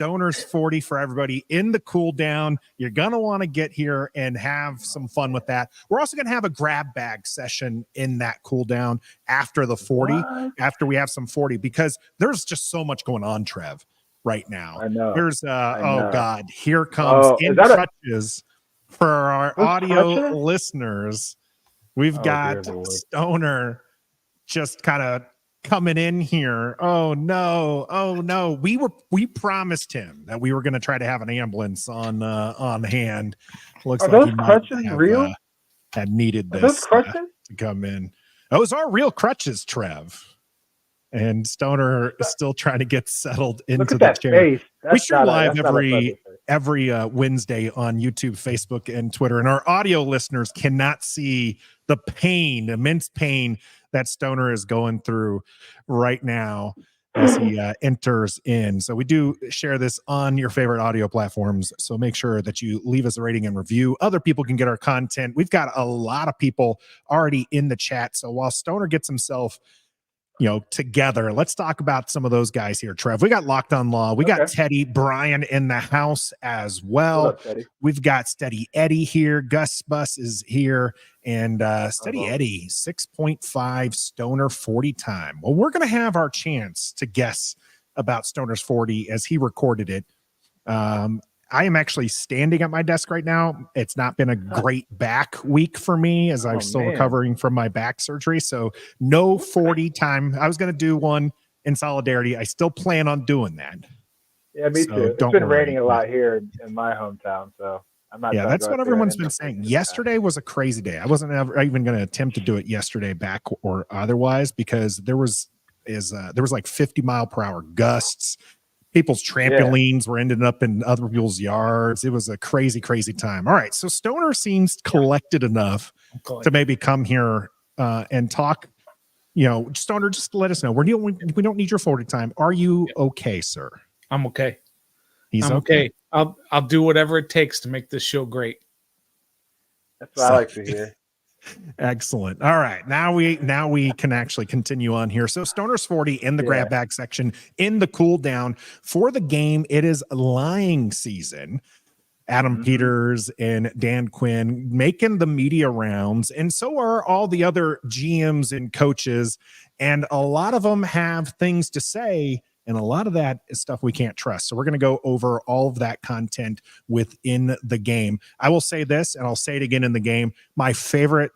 Stoner's 40 for everybody in the cool down. You're going to want to get here and have some fun with that. We're also going to have a grab bag session in that cool down after the 40, after we have some 40, because there's just so much going on, Trev, right now. I know. Here's, oh God, here comes in crutches for our audio listeners. We've got Stoner just kind of coming in here. Oh no. We promised him that we were going to try to have an ambulance on hand. Looks like those crutches real? Had needed this to come in. Those are real crutches, Trev. And Stoner is still trying to get settled into the chair. We stream live every Wednesday on YouTube, Facebook, and Twitter. And our audio listeners cannot see the pain, immense pain that Stoner is going through right now as he enters in. So we do share this on your favorite audio platforms. So make sure that you leave us a rating and review. Other people can get our content. We've got a lot of people already in the chat. So while Stoner gets himself together, let's talk about some of those guys here, Trev. We got Locked On Law. We got Teddy Bryan in the house as well. We've got Steady Eddie here. Gus Bus is here. And Steady Eddie, 6.5 Stoner 40 time. Well, we're going to have our chance to guess about Stoner's 40 as he recorded it. I am actually standing at my desk right now. It's not been a great back week for me as I'm still recovering from my back surgery. So no 40 time. I was going to do one in solidarity. I still plan on doing that. Yeah, me too. It's been raining a lot here in my hometown. So I'm not. Yeah, that's what everyone's been saying. Yesterday was a crazy day. I wasn't even going to attempt to do it yesterday, back or otherwise, because there was like 50-mile-per-hour gusts. People's trampolines were ending up in other people's yards. It was a crazy, crazy time. All right, so Stoner seems collected enough to maybe come here and talk. Stoner, just let us know. We don't need your 40 time. Are you okay, sir? I'm okay. I'm okay. I'll do whatever it takes to make this show great. That's what I like to hear. Excellent. All right. Now we can actually continue on here. So Stoner's 40 in the grab bag section in the cool down for the game. It is lying season. Adam Peters and Dan Quinn making the media rounds, and so are all the other GMs and coaches. And a lot of them have things to say, and a lot of that is stuff we can't trust. So we're going to go over all of that content within the game. I will say this, and I'll say it again in the game. My favorite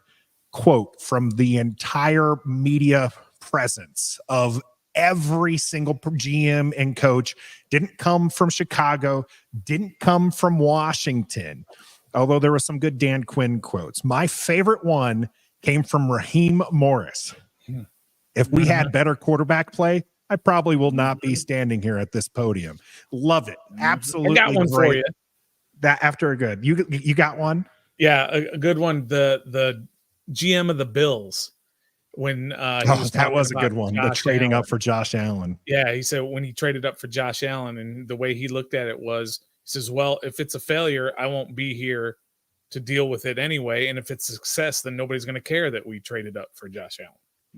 quote from the entire media presence of every single GM and coach didn't come from Chicago, didn't come from Washington, although there were some good Dan Quinn quotes. My favorite one came from Raheem Morris. If we had better quarterback play, I probably will not be standing here at this podium. Love it. Absolutely. I got one for you. That after a good, you got one? Yeah, a good one. The GM of the Bills, when that was a good one. The trading up for Josh Allen. Yeah, he said when he traded up for Josh Allen, and the way he looked at it was, he says, well, if it's a failure, I won't be here to deal with it anyway. And if it's a success, then nobody's going to care that we traded up for Josh Allen.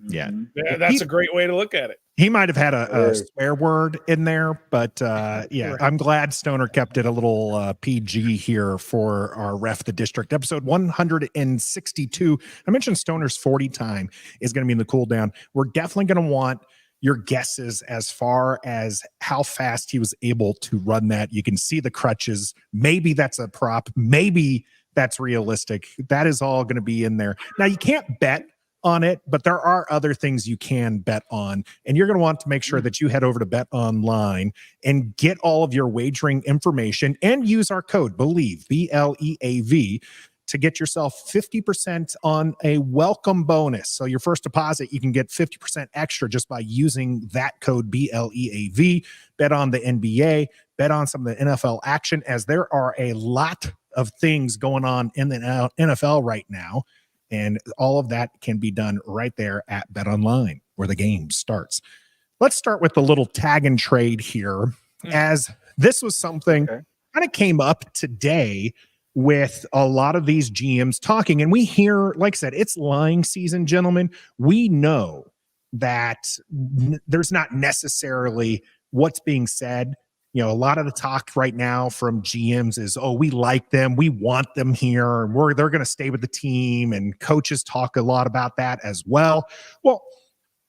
Yeah, that's a great way to look at it. He might have had a swear word in there, but I'm glad Stoner kept it a little PG here for our Ref the District episode 162. I mentioned Stoner's 40 time is going to be in the cool down. We're definitely going to want your guesses as far as how fast he was able to run that. You can see the crutches. Maybe that's a prop. Maybe that's realistic. That is all going to be in there. Now, you can't bet on it, but there are other things you can bet on, and you're going to want to make sure that you head over to Bet Online and get all of your wagering information and use our code BELIEVE, BLEAV, to get yourself 50% on a welcome bonus. So your first deposit, you can get 50% extra just by using that code BLEAV. Bet on the NBA, bet on some of the NFL action, as there are a lot of things going on in the NFL right now. And all of that can be done right there at Bet Online, where the game starts. Let's start with the little tag and trade here, as this was something kind of came up today with a lot of these GMs talking. And we hear, like I said, it's lying season, gentlemen. We know that there's not necessarily what's being said, a lot of the talk right now from GMs is, oh, we like them, we want them here, and they're going to stay with the team, and coaches talk a lot about that as well. Well,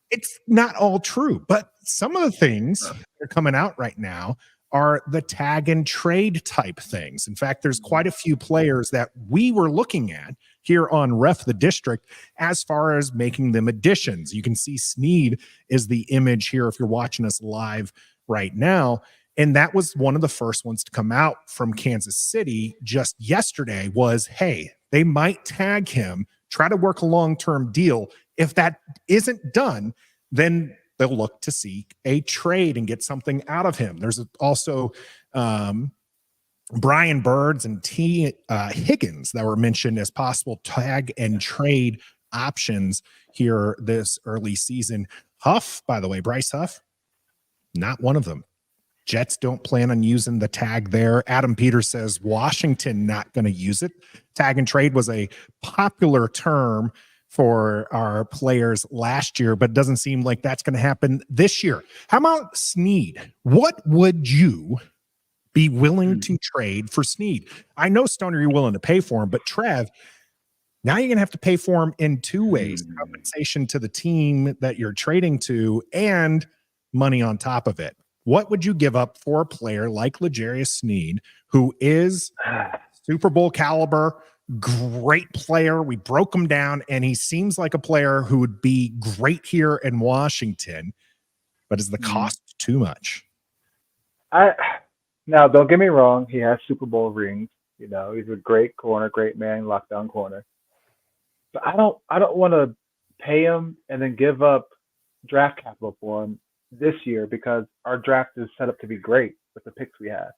it's not all true, but some of the things that are coming out right now are the tag and trade type things. In fact, there's quite a few players that we were looking at here on Ref the District as far as making them additions. You can see Sneed is the image here if you're watching us live right now. And that was one of the first ones to come out from Kansas City just yesterday was, hey, they might tag him, try to work a long-term deal. If that isn't done, then they'll look to seek a trade and get something out of him. There's also Brian Birds and T. Higgins that were mentioned as possible tag and trade options here this early season. Huff, by the way, Bryce Huff, not one of them. Jets don't plan on using the tag there. Adam Peters says Washington not going to use it. Tag and trade was a popular term for our players last year, but it doesn't seem like that's going to happen this year. How about Sneed? What would you be willing to trade for Sneed? I know, Stoner, you're willing to pay for him, but Trev, now you're going to have to pay for him in two ways: compensation to the team that you're trading to and money on top of it. What would you give up for a player like L'Jarius Sneed, who is Super Bowl caliber, great player? We broke him down, and he seems like a player who would be great here in Washington, but is the cost too much? Now, don't get me wrong. He has Super Bowl rings. He's a great corner, great man, lockdown corner. But I don't want to pay him and then give up draft capital for him this year, because our draft is set up to be great with the picks we have.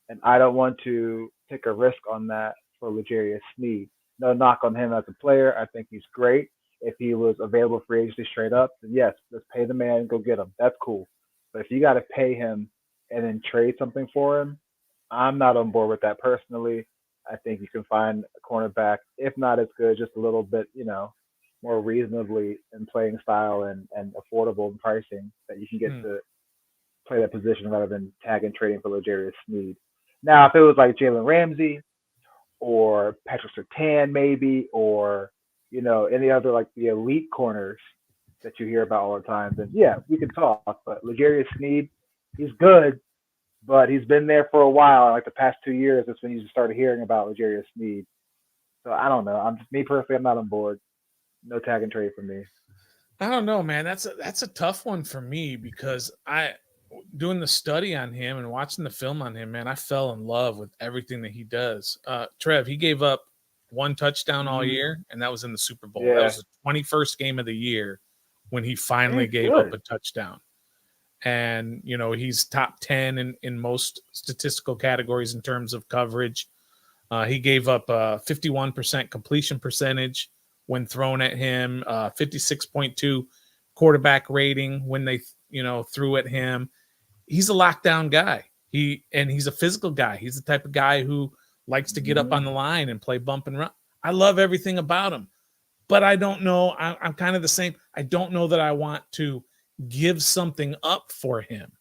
And I don't want to take a risk on that for L'Jarius Sneed. No knock on him as a player. I think he's great. If he was available free agency straight up, then yes, let's pay the man and go get him. That's cool. But if you got to pay him and then trade something for him, I'm not on board with that personally. I think you can find a cornerback, if not as good, just a little bit, more reasonably in playing style and affordable in pricing, that you can get to play that position rather than tag and trading for L'Jarius Sneed. Now, if it was like Jalen Ramsey or Patrick Surtain maybe, or, any other like the elite corners that you hear about all the time, then yeah, we can talk. But L'Jarius Sneed, he's good, but he's been there for a while. Like the past 2 years, that's when you started hearing about L'Jarius Sneed. So I don't know. Me personally, I'm not on board. No tag and trade for me. I don't know, man. That's a tough one for me, because doing the study on him and watching the film on him, man, I fell in love with everything that he does. Trev, he gave up one touchdown all year, and that was in the Super Bowl. Yeah. That was the 21st game of the year when he finally gave up a touchdown. And, he's top 10 in most statistical categories in terms of coverage. He gave up a 51% completion percentage when thrown at him, 56.2 quarterback rating when they, threw at him. He's a lockdown guy. He's a physical guy. He's the type of guy who likes to get up on the line and play bump and run. I love everything about him, but I don't know. I'm kind of the same. I don't know that I want to give something up for him.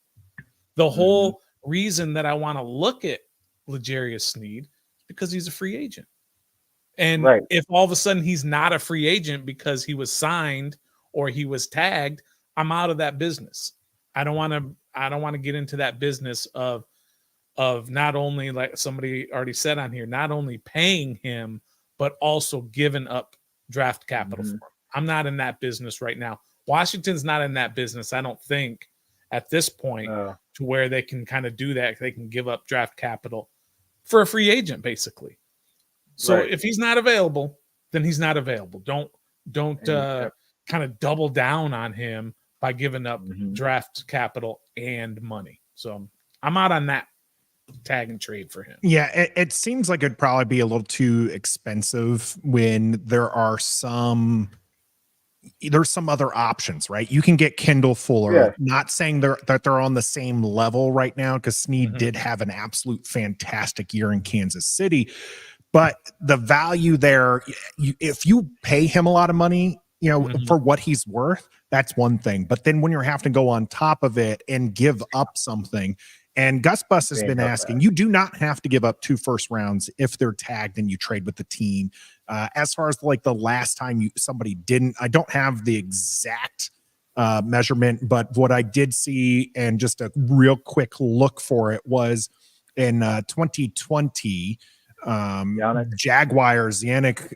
The whole reason that I want to look at L'Jarius Sneed because he's a free agent. And if all of a sudden he's not a free agent because he was signed or he was tagged, I'm out of that business. I don't want to get into that business of not only, like somebody already said on here, not only paying him, but also giving up draft capital for him. I'm not in that business right now. Washington's not in that business, I don't think, at this point, to where they can kind of do that. They can give up draft capital for a free agent, basically. So if he's not available, then he's not available. Don't kind of double down on him by giving up draft capital and money. So I'm out on that tag and trade for him. Yeah, it seems like it'd probably be a little too expensive when there's some other options, right? You can get Kendall Fuller. Yeah. Not saying that they're on the same level right now, because Sneed did have an absolute fantastic year in Kansas City. But the value there, if you pay him a lot of money, for what he's worth, that's one thing. But then when you're having to go on top of it and give up something, And Gus Bus has They ain't been about asking, that. you do not have to give up 2 first rounds if they're tagged and you trade with the team. As far as like the last time somebody didn't, I don't have the exact measurement, but what I did see and just a real quick look for it was in 2020, Jaguars, Yannick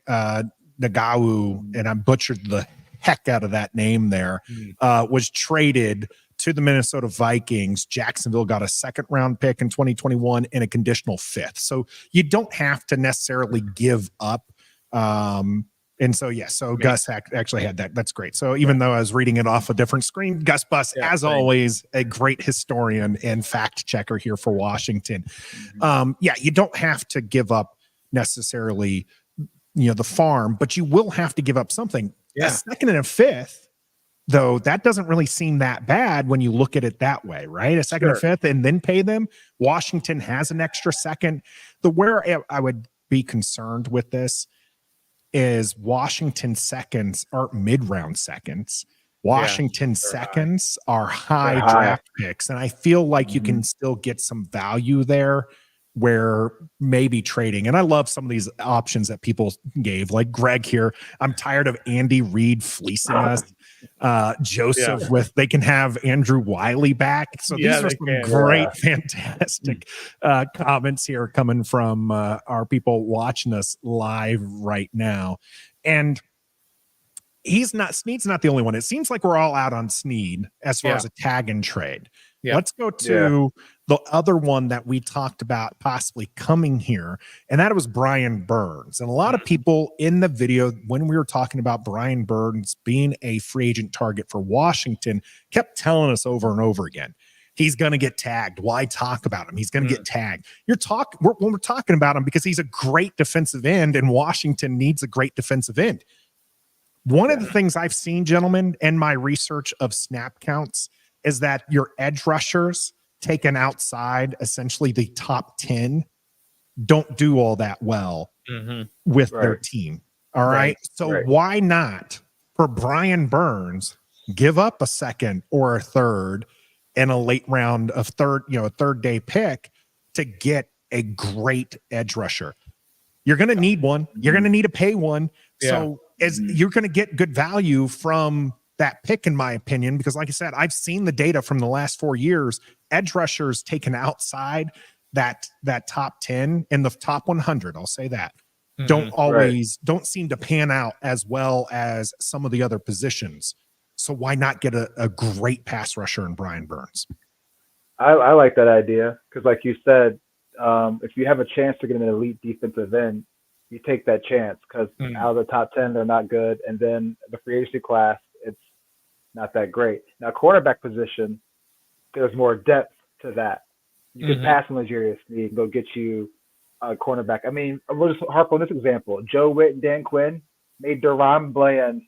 Nagau, and I butchered the heck out of that name there, was traded to the Minnesota Vikings. Jacksonville got a 2nd round pick in 2021 and a conditional 5th. So you don't have to necessarily give up. And so, yeah, so Gus actually had that. That's great. So even though I was reading it off a different screen, Gus Bus, as always, a great historian and fact checker here for Washington. You don't have to give up necessarily, the farm, but you will have to give up something. A 2nd and a 5th, though, that doesn't really seem that bad when you look at it that way, right? A 2nd and 5th and then pay them. Washington has an extra 2nd. Where I would be concerned with this is Washington 2nds aren't mid-round 2nds. Washington 2nds are high draft picks. And I feel like you can still get some value there where maybe trading. And I love some of these options that people gave, like Greg here. I'm tired of Andy Reid fleecing us. Joseph they can have Andrew Wiley back. So these are some great, fantastic comments here coming from our people watching us live right now. And Sneed's not the only one. It seems like we're all out on Sneed as far as a tag and trade. Let's go to the other one that we talked about possibly coming here, and that was Brian Burns. And a lot of people in the video, when we were talking about Brian Burns being a free agent target for Washington, kept telling us over and over again, he's going to get tagged. Why talk about him? He's going to get tagged. We're talking about him because he's a great defensive end, and Washington needs a great defensive end. One of the things I've seen, gentlemen, in my research of snap counts is that your edge rushers taken outside, essentially the top 10, don't do all that well with their team. All right. So why not, for Brian Burns, give up a 2nd or a 3rd and a late round of a 3rd day pick to get a great edge rusher? You're going to need one. You're going to need to pay one. So you're going to get good value from that pick, in my opinion, because like I said, I've seen the data from the last 4 years. Edge rushers taken outside that top 10 and the top 100, I'll say that, don't seem to pan out as well as some of the other positions. So why not get a great pass rusher in Brian Burns? I like that idea because, like you said, if you have a chance to get an elite defensive end, you take that chance because out of the top 10, they're not good. And then the free agency class, it's not that great. Now, cornerback position, there's more depth to that. You can pass on L'Jarius Sneed and go get you a cornerback. I mean, we'll just harp on this example. Joe Witt and Dan Quinn made Deron Bland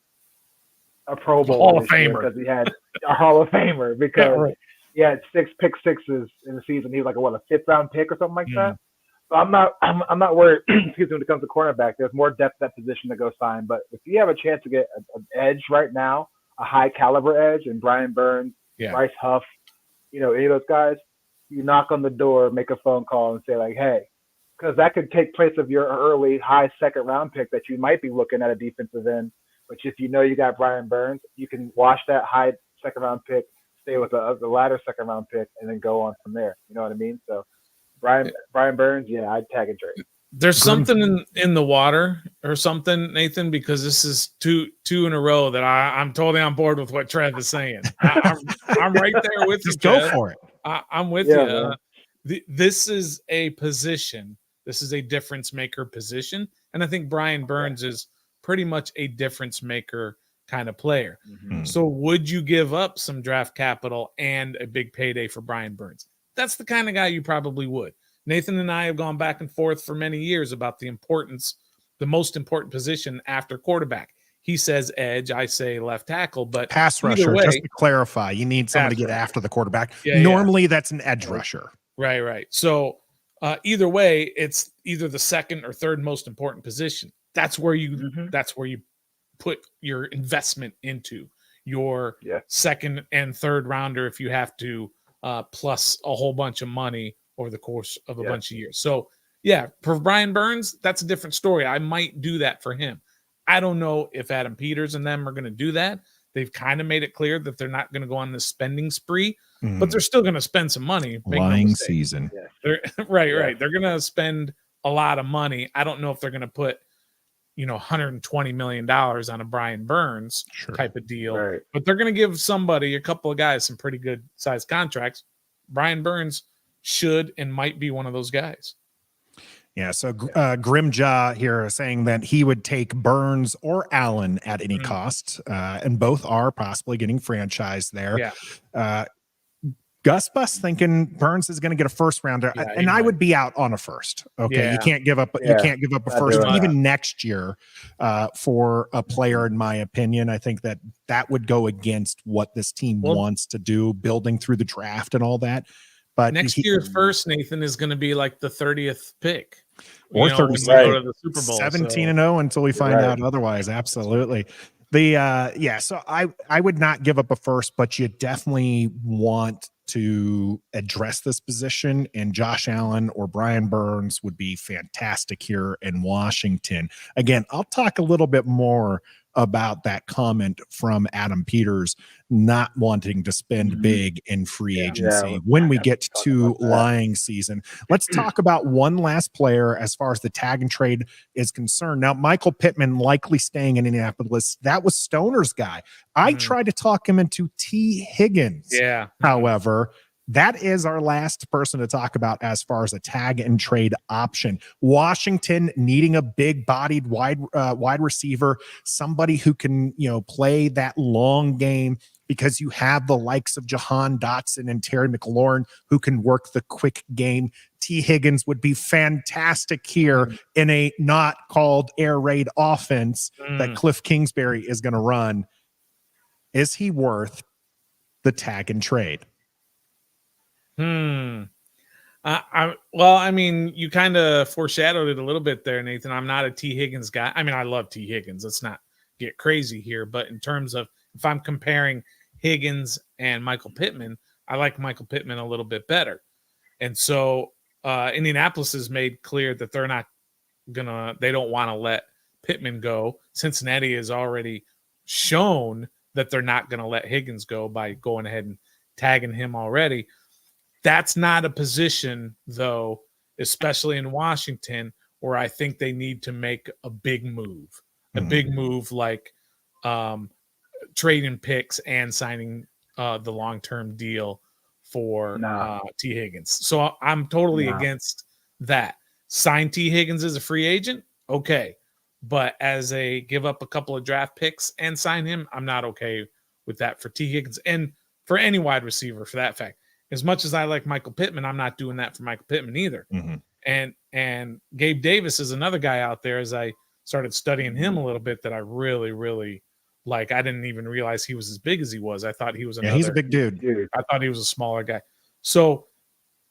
a Pro Bowl Hall of Famer because he had a Hall of Famer because he had 6 pick sixes in the season. He was like a 5th round pick or something like that. So I'm not worried. Excuse me, when it comes to cornerback, there's more depth at that position to go sign. But if you have a chance to get an edge right now, a high caliber edge, and Brian Burns, Bryce Huff, any of those guys, you knock on the door, make a phone call, and say like, hey, because that could take place of your early high 2nd round pick that you might be looking at a defensive end. But if you got Brian Burns, you can wash that high 2nd round pick, stay with the latter 2nd round pick, and then go on from there. You know what I mean? So Brian Burns, I'd tag and trade. There's something in the water or something, Nathan, because this is two in a row that I'm totally on board with what Trev is saying. I'm right there with you. Just go for it. I'm with you. This is a position. This is a difference maker position. And I think Brian Burns is pretty much a difference maker kind of player. So would you give up some draft capital and a big payday for Brian Burns? That's the kind of guy you probably would. Nathan and I have gone back and forth for many years about the most important position after quarterback. He says edge, I say left tackle, but pass rusher, just to clarify, you need someone to get after the quarterback. Normally that's an edge rusher. Right. So either way, it's either the 2nd or 3rd most important position. That's where you put your investment into your 2nd and 3rd rounder if you have to plus a whole bunch of money over the course of a bunch of years. So, yeah, for Brian Burns, that's a different story. I might do that for him. I don't know if Adam Peters and them are going to do that. They've kind of made it clear that they're not going to go on this spending spree, but they're still going to spend some money. Lying season. They're, right. They're going to spend a lot of money. I don't know if they're going to put, $120 million on a Brian Burns type of deal, but they're going to give somebody, a couple of guys, some pretty good sized contracts. Brian Burns should and might be one of those guys. Yeah, so Grimjaw here saying that he would take Burns or Allen at any cost, and both are possibly getting franchised there. Yeah. Gus Bus thinking Burns is going to get a first rounder, and I would be out on a first. Okay, you can't give up. You can't give up a first even next year for a player. In my opinion, I think that would go against what this team wants to do, building through the draft and all that. But next year's first, Nathan, is going to be like the 30th pick. Or 30, go to the Super Bowl, 17-0 until we find out otherwise. Absolutely. So I would not give up a first, but you definitely want to address this position, and Josh Allen or Brian Burns would be fantastic here in Washington. Again, I'll talk a little bit more about that comment from Adam Peters not wanting to spend big in free agency when we get to lying season. Let's talk about one last player as far as the tag and trade is concerned. Now, Michael Pittman likely staying in Indianapolis. That was Stoner's guy. I tried to talk him into T. Higgins. However, that is our last person to talk about as far as a tag and trade option. Washington needing a big-bodied wide receiver, somebody who can, play that long game, because you have the likes of Jahan Dotson and Terry McLaurin who can work the quick game. T. Higgins would be fantastic here in a not called air raid offense that Cliff Kingsbury is going to run. Is he worth the tag and trade? You kind of foreshadowed it a little bit there, Nathan. I'm not a T. Higgins guy. I mean, I love T. Higgins. Let's not get crazy here. But in terms of if I'm comparing Higgins and Michael Pittman, I like Michael Pittman a little bit better. And so Indianapolis has made clear that they don't want to let Pittman go. Cincinnati has already shown that they're not going to let Higgins go by going ahead and tagging him already. That's not a position, though, especially in Washington, where I think they need to make a big move. A big move like trading picks and signing the long-term deal for T. Higgins. So I'm totally against that. Sign T. Higgins as a free agent? Okay. But as a give up a couple of draft picks and sign him, I'm not okay with that for T. Higgins and for any wide receiver for that fact. As much as I like Michael Pittman, I'm not doing that for Michael Pittman either. And Gabe Davis is another guy out there, as I started studying him a little bit, that I really, really like. I didn't even realize he was as big as he was. I thought he was he's a big dude. I thought he was a smaller guy. So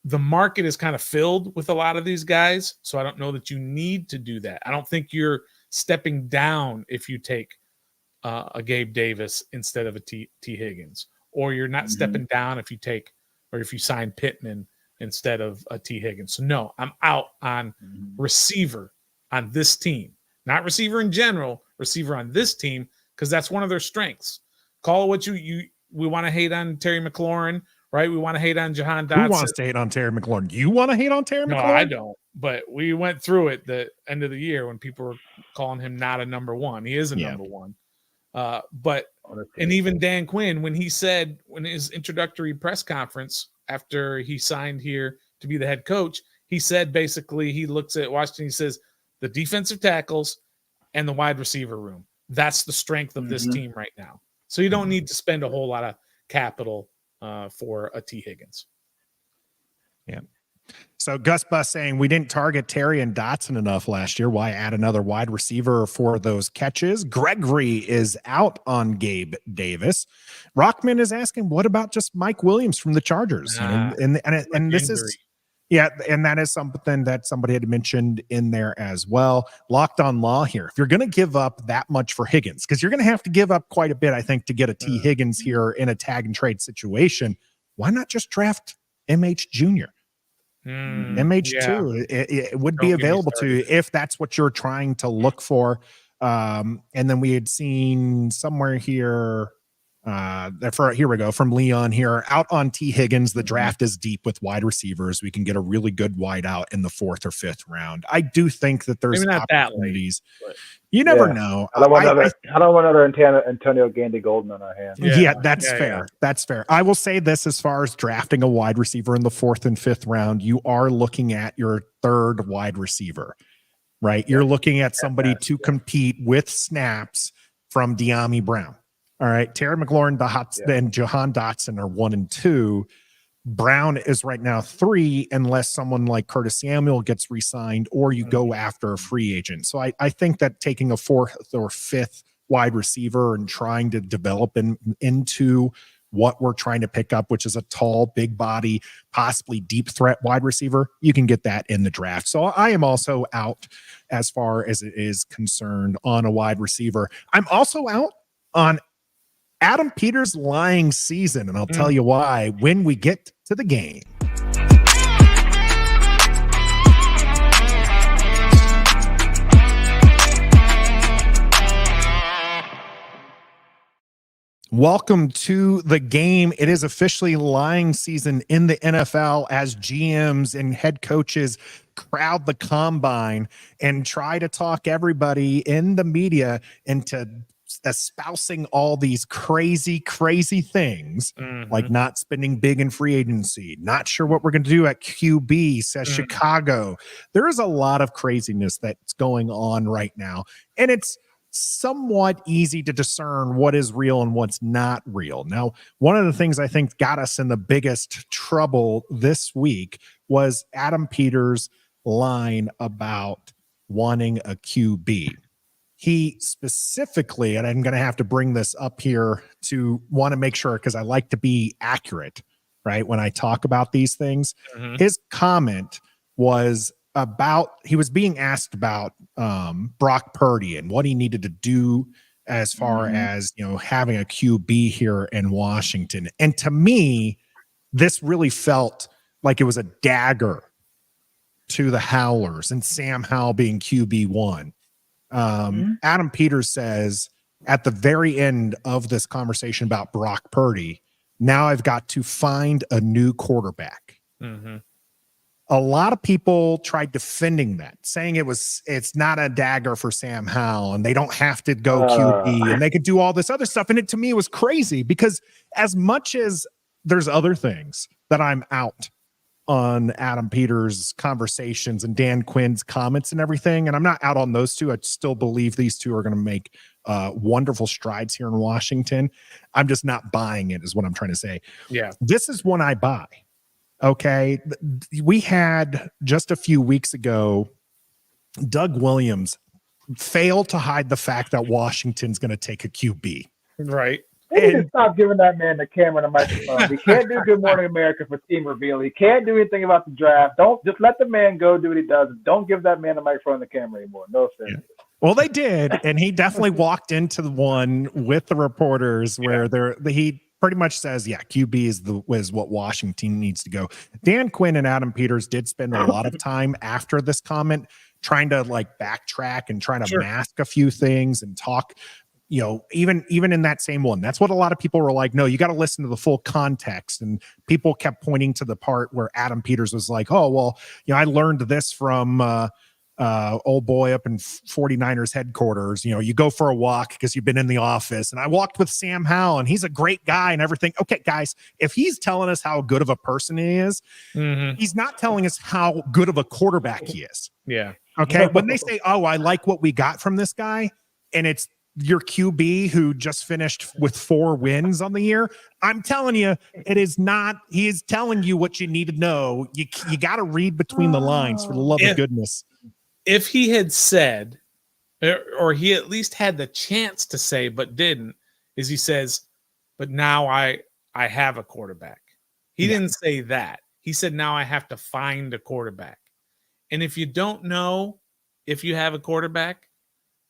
the market is kind of filled with a lot of these guys. So I don't know that you need to do that. I don't think you're stepping down if you take a Gabe Davis instead of a T. Higgins, or you're not stepping down if you take, or if you sign Pittman instead of a T. Higgins. So no, I'm out on receiver on this team, not receiver in general, receiver on this team, because that's one of their strengths. Call it what we want to hate on Terry McLaurin, right? We want to hate on Jahan Dotson. Who wants to hate on Terry McLaurin? You want to hate on Terry McLaurin? No, I don't. But we went through it the end of the year when people were calling him not a number one. He is a number one. And even Dan Quinn, when he said, when his introductory press conference after he signed here to be the head coach, he said basically he looks at Washington, he says the defensive tackles and the wide receiver room. That's the strength of this team right now. So you don't need to spend a whole lot of capital for a T. Higgins. Yeah. So Gus Bus saying we didn't target Terry and Dotson enough last year. Why add another wide receiver for those catches? Gregory is out on Gabe Davis. Rockman is asking, what about just Mike Williams from the Chargers? And this is, and that is something that somebody had mentioned in there as well. Locked on Law here. If you're going to give up that much for Higgins, because you're going to have to give up quite a bit, I think, to get a T. Higgins here in a tag and trade situation. why not just draft MH Jr.? MH2, it would be available to you if that's what you're trying to look for. And then we had seen somewhere here, here we go, from Leon here, out on T. Higgins. The draft is deep with wide receivers. We can get a really good wide out in the 4th or 5th round. I do think that there's opportunities. You never know. I don't want another Antonio Gandy Golden on our hands. Yeah, that's fair. Yeah. That's fair. I will say this, as far as drafting a wide receiver in the 4th and 5th round, you are looking at your 3rd wide receiver, right? You're looking at somebody to compete with snaps from De'Ami Brown. All right. Terry McLaurin, and Jahan Dotson are 1 and 2. Brown is right now 3, unless someone like Curtis Samuel gets re-signed or you go after a free agent. So I think that taking a 4th or 5th wide receiver and trying to develop into what we're trying to pick up, which is a tall, big body, possibly deep threat wide receiver, you can get that in the draft. So I am also out as far as it is concerned on a wide receiver. I'm also out on Adam Peters' lying season, and I'll tell you why when we get to the game. Welcome to the game. It is officially lying season in the NFL as GMs and head coaches crowd the combine and try to talk everybody in the media into espousing all these crazy things, like not spending big in free agency, not sure what we're going to do at QB, says Chicago. There is a lot of craziness that's going on right now, and it's somewhat easy to discern what is real and what's not real. Now, one of the things I think got us in the biggest trouble this week was Adam Peters' line about wanting a QB. He specifically, and I'm going to have to bring this up here to want to make sure, because I like to be accurate, right, when I talk about these things. His comment was about, he was being asked about Brock Purdy and what he needed to do as far as, having a QB here in Washington. And to me, this really felt like it was a dagger to the Howlers and Sam Howell being QB1. Adam Peters says at the very end of this conversation about Brock Purdy, now I've got to find a new quarterback. A lot of people tried defending that, saying it's not a dagger for Sam Howell and they don't have to go QB and they could do all this other stuff. And it, to me, was crazy, because as much as there's other things that I'm out on Adam Peters' conversations and Dan Quinn's comments and everything, and I'm not out on those two. I still believe these two are going to make wonderful strides here in Washington. I'm just not buying it, is what I'm trying to say. Yeah, this is one I buy. Okay, we had just a few weeks ago, Doug Williams failed to hide the fact that Washington's going to take a QB. Right. They need to stop giving that man the camera and the microphone. He can't do Good Morning America for team reveal. He can't do anything about the draft. Don't just let the man go do what he does. Don't give that man the microphone and the camera anymore. No offense. Yeah. Well, they did, and he definitely walked into the one with the reporters where he pretty much says, QB is what Washington needs to go. Dan Quinn and Adam Peters did spend a lot of time after this comment trying to backtrack and trying to mask a few things and talk. Even in that same one, that's what a lot of people were like, no, you got to listen to the full context. And people kept pointing to the part where Adam Peters was like, oh, well, I learned this from old boy up in 49ers headquarters. You go for a walk because you've been in the office. And I walked with Sam Howell and he's a great guy and everything. Okay, guys, if he's telling us how good of a person he is, he's not telling us how good of a quarterback he is. Yeah. Okay. When they say, oh, I like what we got from this guy, and it's your QB who just finished with 4 wins on the year, I'm telling you, it is not. He is telling you what you need to know. You got to read between the lines, for the love of goodness. If he had said, or he at least had the chance to say but didn't, is he says, but now I have a quarterback. He didn't say that. He said, now I have to find a quarterback. And if you don't know if you have a quarterback,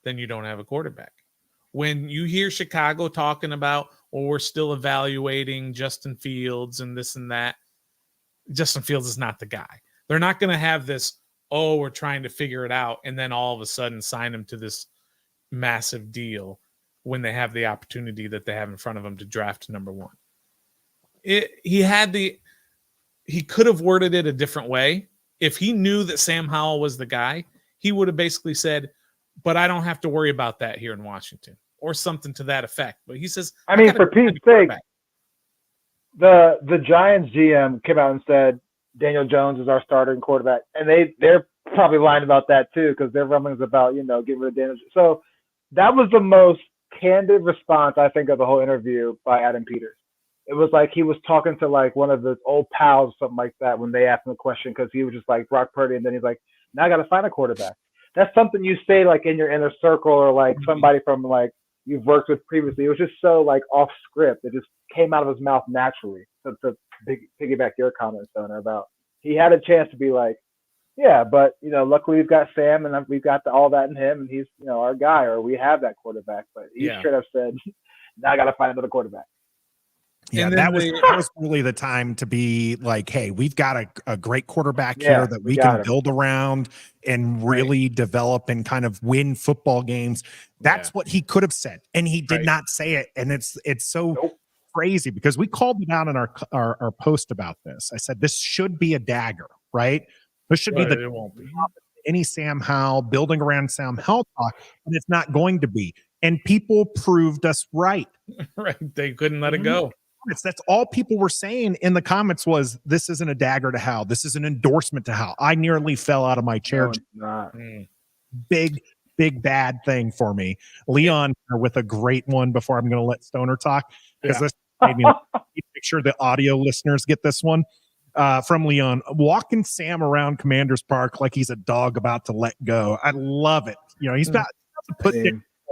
then you don't have a quarterback. When you hear Chicago talking about, well, we're still evaluating Justin Fields and this and that. Justin Fields is not the guy. They're not going to have this, oh, we're trying to figure it out, and then all of a sudden sign him to this massive deal when they have the opportunity that they have in front of them to draft number one. He could have worded it a different way. If he knew that Sam Howell was the guy, he would have basically said, but I don't have to worry about that here in Washington, or something to that effect. But he says, I mean, for Pete's sake, the Giants GM came out and said Daniel Jones is our starting quarterback, and they're probably lying about that too, because their rumblings about getting rid of Daniel. So that was the most candid response, I think, of the whole interview by Adam Peters. It was like he was talking to like one of his old pals, something like that, when they asked him a question, because he was just like Brock Purdy, and then he's like, now I got to find a quarterback. That's something you say like in your inner circle, or like somebody from like you've worked with previously. It was just so like off script. It just came out of his mouth naturally. To piggyback your comments, Stoner, about he had a chance to be like, yeah, but luckily we've got Sam, and we've got all that in him, and he's our guy, or we have that quarterback. But he straight up said, now I got to find another quarterback. Yeah, that was really the time to be like, hey, we've got a great quarterback here that we can build around and really develop and kind of win football games. That's what he could have said, and he did not say it. And it's so crazy, because we called it out in our post about this. I said this should be a dagger, right? This should be it won't be any Sam Howell building around Sam Howell talk, and it's not going to be. And people proved us right. Right? They couldn't let it go. That's all people were saying in the comments was, this isn't a dagger to Howell. This is an endorsement to Howell. I nearly fell out of my chair. Big bad thing for me. Leon with a great one before I'm going to let Stoner talk, because this made me make sure the audio listeners get this one. From Leon, walking Sam around Commanders Park like he's a dog about to let go. I love it. He's about to put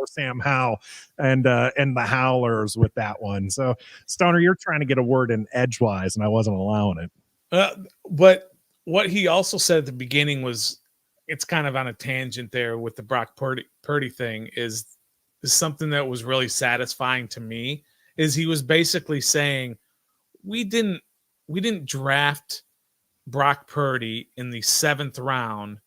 Sam Howell and the Howlers with that one. So Stoner, you're trying to get a word in edgewise, and I wasn't allowing it. But what he also said at the beginning was, it's kind of on a tangent there with the Brock Purdy thing, is something that was really satisfying to me. Is he was basically saying, we didn't draft Brock Purdy in the 7th round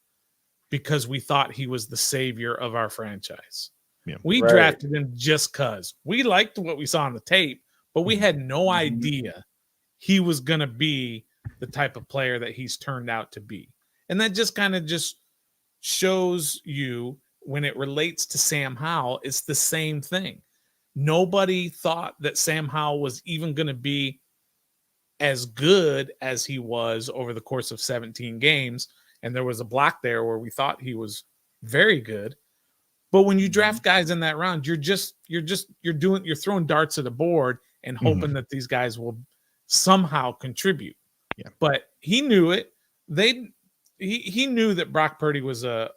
because we thought he was the savior of our franchise. Yeah. We drafted him just because we liked what we saw on the tape, but we had no idea he was going to be the type of player that he's turned out to be. And that just kind of just shows you, when it relates to Sam Howell, it's the same thing. Nobody thought that Sam Howell was even going to be as good as he was over the course of 17 games. And there was a block there where we thought he was very good. But when you draft guys in that round, you're throwing darts at the board and hoping that these guys will somehow contribute. Yeah. But he knew it. He knew that Brock Purdy was a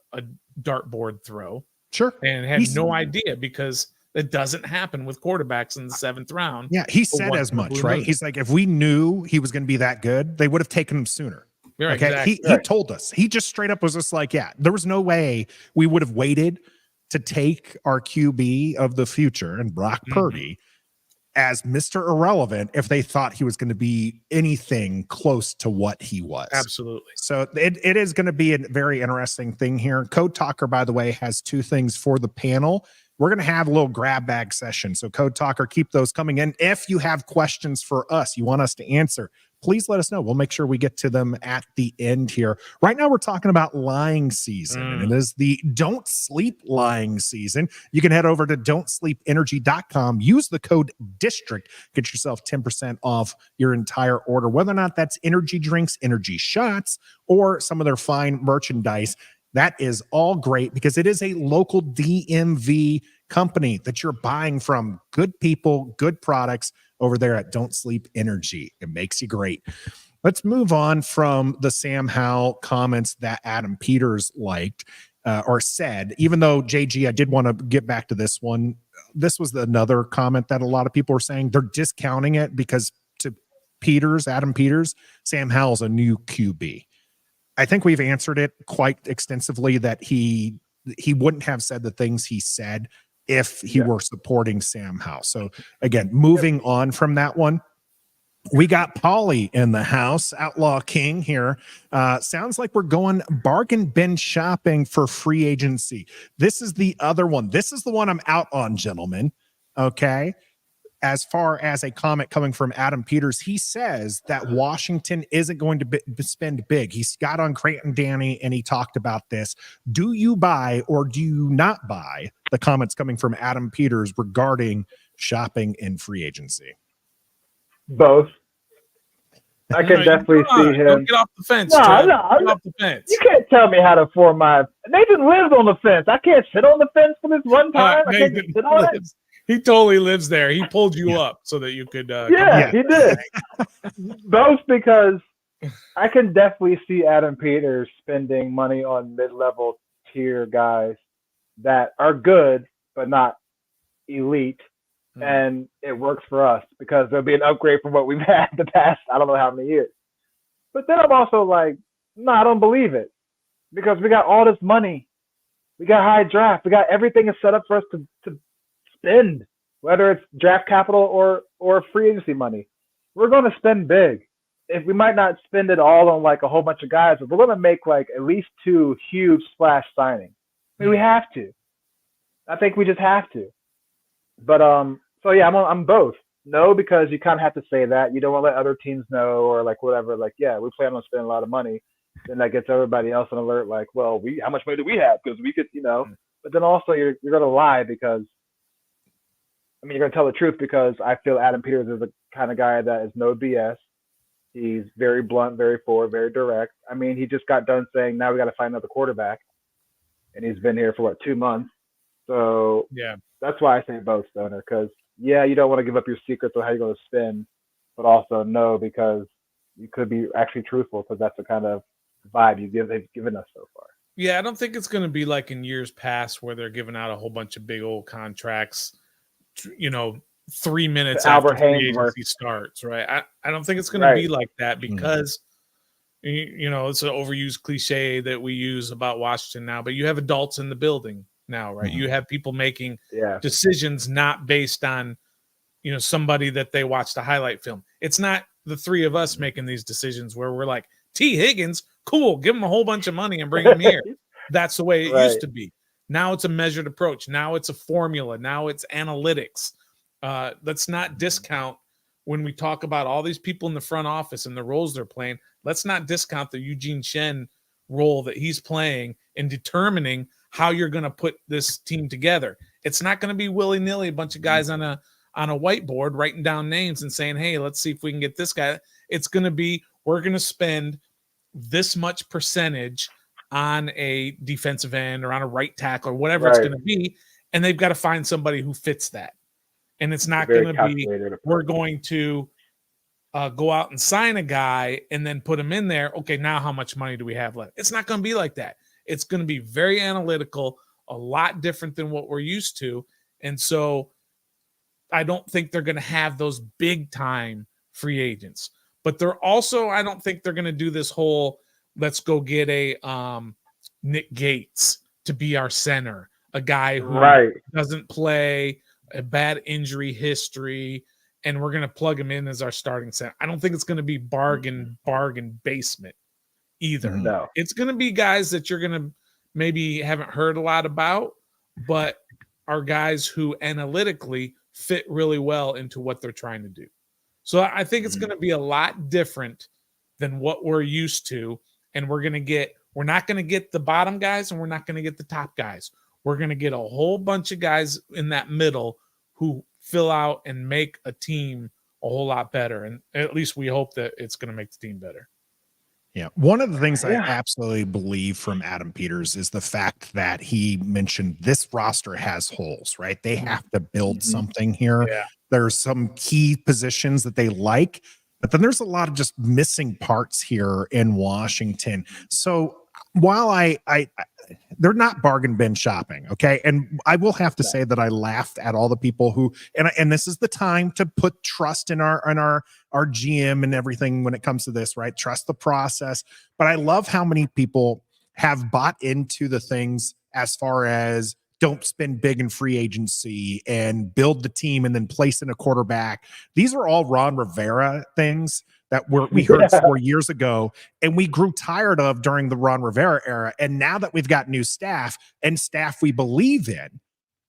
dartboard throw. Sure. And had no idea, because it doesn't happen with quarterbacks in the 7th round. Yeah, he said as much, right? He's like, if we knew he was going to be that good, they would have taken him sooner. Right, okay, exactly. He told us. He just straight up was just like, yeah, there was no way we would have waited to take our QB of the future and Brock Purdy as Mr. Irrelevant if they thought he was going to be anything close to what he was. Absolutely. So it is going to be a very interesting thing here. Code Talker, by the way, has 2 things for the panel. We're going to have a little grab bag session. So Code Talker, keep those coming in. If you have questions for us, you want us to answer, please let us know. We'll make sure we get to them at the end here. Right now, we're talking about lying season, and it is the Don't Sleep lying season. You can head over to don'tsleepenergy.com. Use the code DISTRICT. Get yourself 10% off your entire order, whether or not that's energy drinks, energy shots, or some of their fine merchandise. That is all great because it is a local DMV company that you're buying from. Good people, good products over there at Don't Sleep Energy. It makes you great. Let's move on from the Sam Howell comments that Adam Peters liked or said, even though, JG, I did want to get back to this one. This was another comment that a lot of people were saying they're discounting it because to Adam Peters, Sam Howell's a new QB. I think we've answered it quite extensively that he wouldn't have said the things he said if he were supporting Sam Howell. So again, moving on from that one, we got Paulie in the house, Outlaw King here. Sounds like we're going bargain bin shopping for free agency. This is the other one. This is the one I'm out on, gentlemen. Okay. As far as a comment coming from Adam Peters, he says that Washington isn't going to spend big. He's got on Creighton Danny, and he talked about this. Do you buy or do you not buy the comments coming from Adam Peters regarding shopping in free agency? Both. I can definitely see him. Don't get off the fence. No, Trev. no, Get off the fence. You can't tell me how to form my. Nathan lives on the fence. I can't sit on the fence for this one time. I can't sit on it. He totally lives there. He pulled you up so that you could. He did. Both, because I can definitely see Adam Peters spending money on mid-level tier guys that are good but not elite. And it works for us because there'll be an upgrade from what we've had the past, I don't know how many years. But then I'm also like, no, I don't believe it, because we got all this money. We got high draft. We got everything is set up for us to spend, whether it's draft capital or free agency money. We're going to spend big. If we might not spend it all on like a whole bunch of guys, but we're going to make like at least 2 huge splash signings. I mean, we have to. I think we just have to. But so yeah, I'm both. No, because you kind of have to say that. You don't want to let other teams know, or like whatever. Like, yeah, we plan on spending a lot of money. Then that gets everybody else on alert. Like, well, how much money do we have? Because we could, But then also you're going to lie, because you're going to tell the truth, because I feel Adam Peters is the kind of guy that is no BS. He's very blunt, very forward, very direct. He just got done saying now we got to find another quarterback, and he's been here for 2 months. So yeah, that's why I say both, Stoner, because yeah, you don't want to give up your secrets on how you're going to spend, but also no, because you could be actually truthful, because that's the kind of vibe they've given us so far. Yeah, I don't think it's going to be like in years past where they're giving out a whole bunch of big old contracts, 3 minutes after free agency starts, right? I don't think it's going to be like that, because it's an overused cliche that we use about Washington now, but you have adults in the building now, right? You have people making decisions not based on, somebody that they watched a highlight film. It's not the 3 of us making these decisions where we're like, T. Higgins, cool, give him a whole bunch of money and bring him here. That's the way it used to be. Now it's a measured approach. Now it's a formula. Now it's analytics. Let's not discount when we talk about all these people in the front office and the roles they're playing. Let's not discount the Eugene Shen role that he's playing in determining how you're going to put this team together. It's not going to be willy-nilly, a bunch of guys on a whiteboard writing down names and saying, hey, let's see if we can get this guy. It's going to be, we're going to spend this much percentage on a defensive end or on a right tackle or whatever it's going to be, and they've got to find somebody who fits that. And it's not going to be, we're going to go out and sign a guy and then put him in there. Okay, now how much money do we have left? It's not going to be like that. It's going to be very analytical, a lot different than what we're used to. And so I don't think they're going to have those big time free agents. But they're also, I don't think they're going to do this whole, let's go get a Nick Gates to be our center, a guy who doesn't play, a bad injury history, and we're going to plug him in as our starting center. I don't think it's going to be bargain basement either. No. It's going to be guys that you're going to maybe haven't heard a lot about, but are guys who analytically fit really well into what they're trying to do. So I think it's going to be a lot different than what we're used to. And we're not going to get the bottom guys, and we're not going to get the top guys. We're going to get a whole bunch of guys in that middle who fill out and make a team a whole lot better. And at least we hope that it's going to make the team better. Yeah. One of the things I absolutely believe from Adam Peters is the fact that he mentioned this roster has holes, right? They have to build something here. Yeah. There's some key positions that they like, but then there's a lot of just missing parts here in Washington. So while they're not bargain bin shopping, okay? And I will have to say that I laughed at all the people who, and this is the time to put trust in our GM and everything when it comes to this, right? Trust the process. But I love how many people have bought into the things as far as don't spend big in free agency and build the team and then place in a quarterback. These are all Ron Rivera things that we heard 4 years ago and we grew tired of during the Ron Rivera era. And now that we've got new staff and staff we believe in,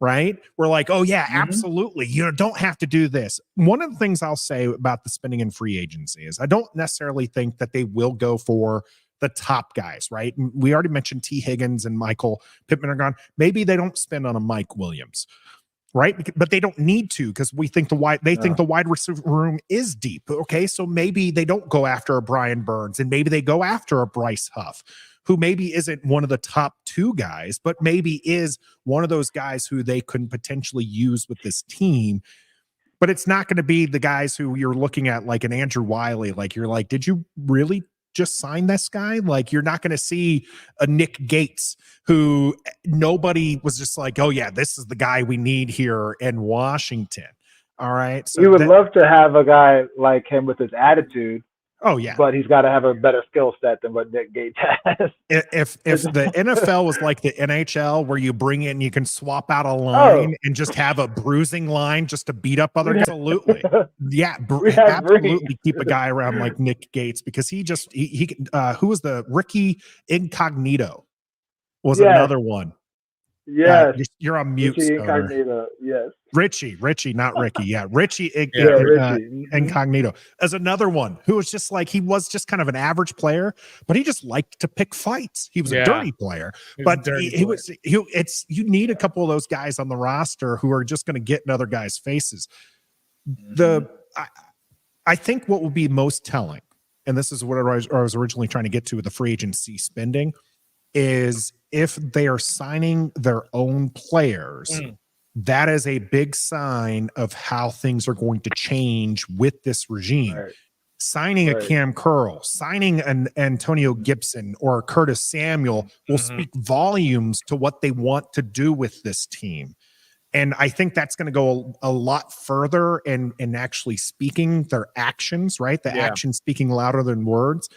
right? We're like, oh yeah, absolutely. You don't have to do this. One of the things I'll say about the spending in free agency is I don't necessarily think that they will go for the top guys, right? And we already mentioned T. Higgins and Michael Pittman are gone. Maybe they don't spend on a Mike Williams, right? But they don't need to because we think think the wide receiver room is deep. Okay, so maybe they don't go after a Brian Burns and maybe they go after a Bryce Huff, who maybe isn't one of the top 2 guys, but maybe is one of those guys who they could potentially use with this team. But it's not going to be the guys who you're looking at like an Andrew Wiley. Like you're like, did you really just sign this guy? Like you're not going to see a Nick Gates who nobody was just like, oh yeah, this is the guy we need here in Washington. All right. So we would love to have a guy like him with his attitude. Oh yeah, but he's got to have a better skill set than what Nick Gates has. If the NFL was like the NHL, where you bring in, you can swap out a line and just have a bruising line just to beat up others. Absolutely, yeah, absolutely. Keep a guy around like Nick Gates because he who was the Ricky Incognito was another one. Yes, you're on mute. Incognito. Yes, Richie, not Ricky. Yeah, Richie Incognito as another one who was just like he was just kind of an average player, but he just liked to pick fights. He was a dirty player, but you need a couple of those guys on the roster who are just going to get in other guys' faces. I think what will be most telling, and this is what I was originally trying to get to with the free agency spending, is if they are signing their own players, that is a big sign of how things are going to change with this regime. Right. Signing a Cam Curl, signing an Antonio Gibson or Curtis Samuel will speak volumes to what they want to do with this team. And I think that's going to go a lot further in actually speaking their actions, right? The actions speaking louder than words.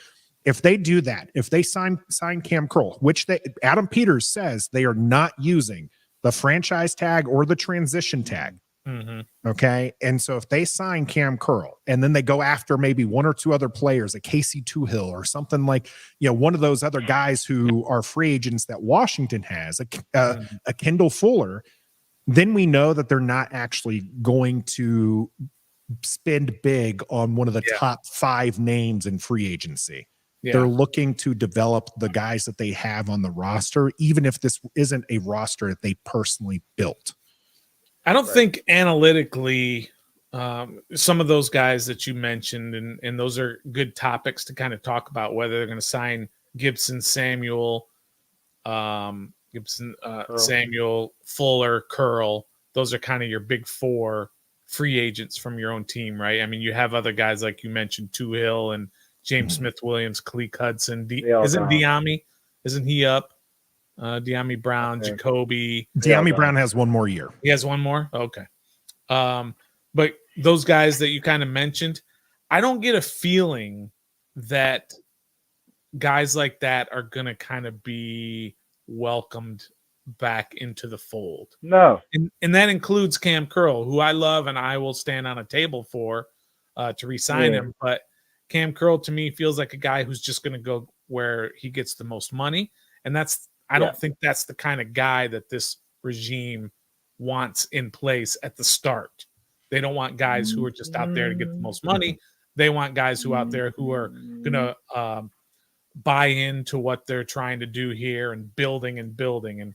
If they do that, if they sign Cam Curl, which Adam Peters says they are not using the franchise tag or the transition tag. Okay. And so if they sign Cam Curl and then they go after maybe one or two other players, a Casey Toohill or something like, one of those other guys who are free agents that Washington has, a Kendall Fuller, then we know that they're not actually going to spend big on one of the top 5 names in free agency. Yeah. They're looking to develop the guys that they have on the roster, even if this isn't a roster that they personally built. I don't think analytically some of those guys that you mentioned, and those are good topics to kind of talk about, whether they're going to sign Gibson, Samuel, Samuel, Fuller, Curl. Those are kind of your big 4 free agents from your own team, right? I mean, you have other guys like you mentioned, Toohill and James Smith-Williams, Kalik Hudson. Isn't Diami? Isn't he up? Diami Brown, Jacoby. Diami Brown has one more year. He has one more? Okay. But those guys that you kind of mentioned, I don't get a feeling that guys like that are going to kind of be welcomed back into the fold. No. And that includes Cam Curl, who I love and I will stand on a table for to re-sign him. But Cam Curl to me feels like a guy who's just going to go where he gets the most money. And I don't think that's the kind of guy that this regime wants in place at the start. They don't want guys who are just out there to get the most money. They want guys who out there who are going to buy into what they're trying to do here and building. And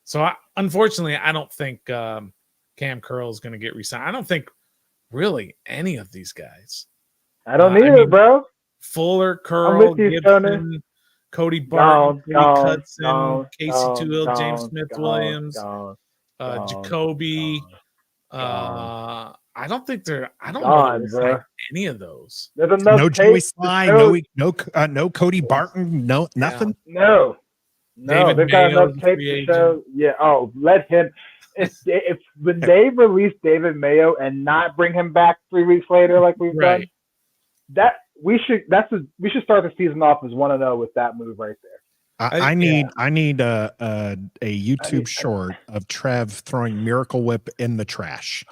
so unfortunately, I don't think Cam Curl is going to get re-signed. I don't think really any of these guys. I don't either, bro. Fuller, Curl, Gibson, Cody Barton, Hudson, Casey Toohill, James Smith-Williams, Jacoby. I don't know any of those. No Joey Sly, no Cody Barton, no nothing. No. They've got enough tape to show. Yeah. Oh, let him. If when they release David Mayo and not bring him back 3 weeks later, like we've done, we should start the season off as 1-0 with that move right there. I need a YouTube short of Trev throwing Miracle Whip in the trash.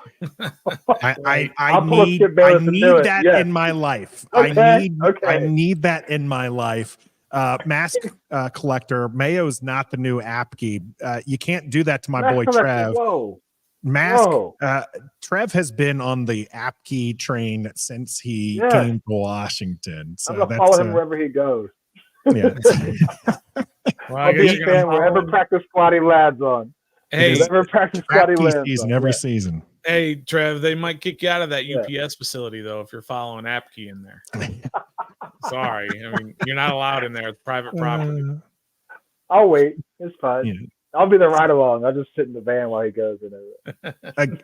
I need that in my life. Okay. I need that in my life. Mask collector Mayo's not the new Apke. You can't do that to my boy Trev. Whoa. Mask Trev has been on the Apke train since he came to Washington. So I'm gonna follow him wherever he goes. Yeah. Well, I'll be a fan wherever practice squad he lands on. Hey, whatever practice squad he lands season on. every season. Hey, Trev, they might kick you out of that UPS facility though if you're following Apke in there. Sorry, I mean you're not allowed in there. It's private property. I'll wait. It's fine. Yeah. I'll be the ride along. I'll just sit in the van while he goes.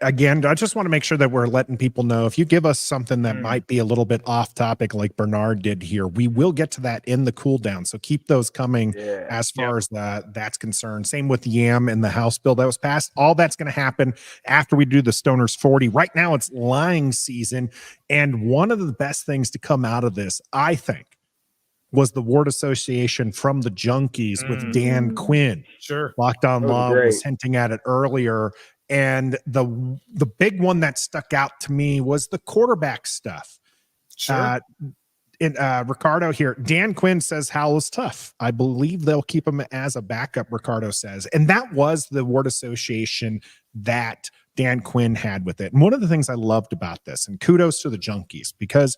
Again, I just want to make sure that we're letting people know if you give us something that might be a little bit off topic, like Bernard did here, we will get to that in the cool down. So keep those coming as far as that's concerned. Same with Yam and the House bill that was passed. All that's going to happen after we do the Stoners 40. Right now, it's lying season. And one of the best things to come out of this, I think, was the word association from the Junkies with Dan Quinn. Sure. Locked On Law was hinting at it earlier. And the big one that stuck out to me was the quarterback stuff. Sure. Ricardo here, Dan Quinn says Howell is tough. I believe they'll keep him as a backup, Ricardo says. And that was the word association that Dan Quinn had with it. And one of the things I loved about this, and kudos to the Junkies, because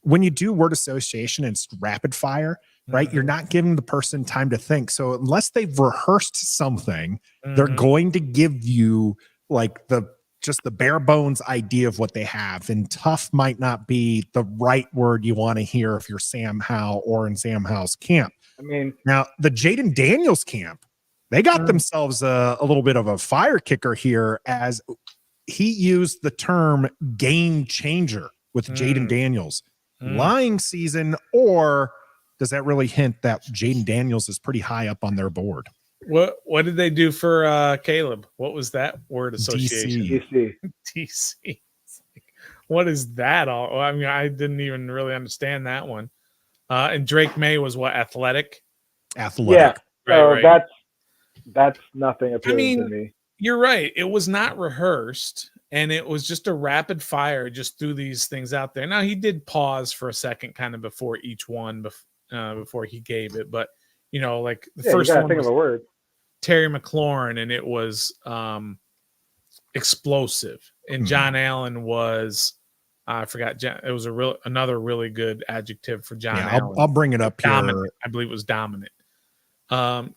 when you do word association and it's rapid fire, right? You're not giving the person time to think. So unless they've rehearsed something, they're going to give you like the bare bones idea of what they have. And tough might not be the right word you want to hear if you're Sam Howell or in Sam Howell's camp. I mean, now the Jaden Daniels camp, they got themselves a little bit of a fire kicker here as he used the term game changer with Jaden Daniels. Lying season, or does that really hint that Jaden Daniels is pretty high up on their board? What did they do for Caleb? What was that word association? DC. What is that all? Well, I mean, I didn't even really understand that one. And Drake May was what? Athletic. Yeah. Right. That's nothing appealing to me. You're right. It was not rehearsed. And it was just a rapid fire, just threw these things out there. Now, he did pause for a second kind of before each one, before he gave it. But, you know, like the first one think was of a word. Terry McLaurin, and it was explosive. And John Allen was, I forgot, it was another really good adjective for John Allen. I'll bring it up dominant, here. I believe it was dominant.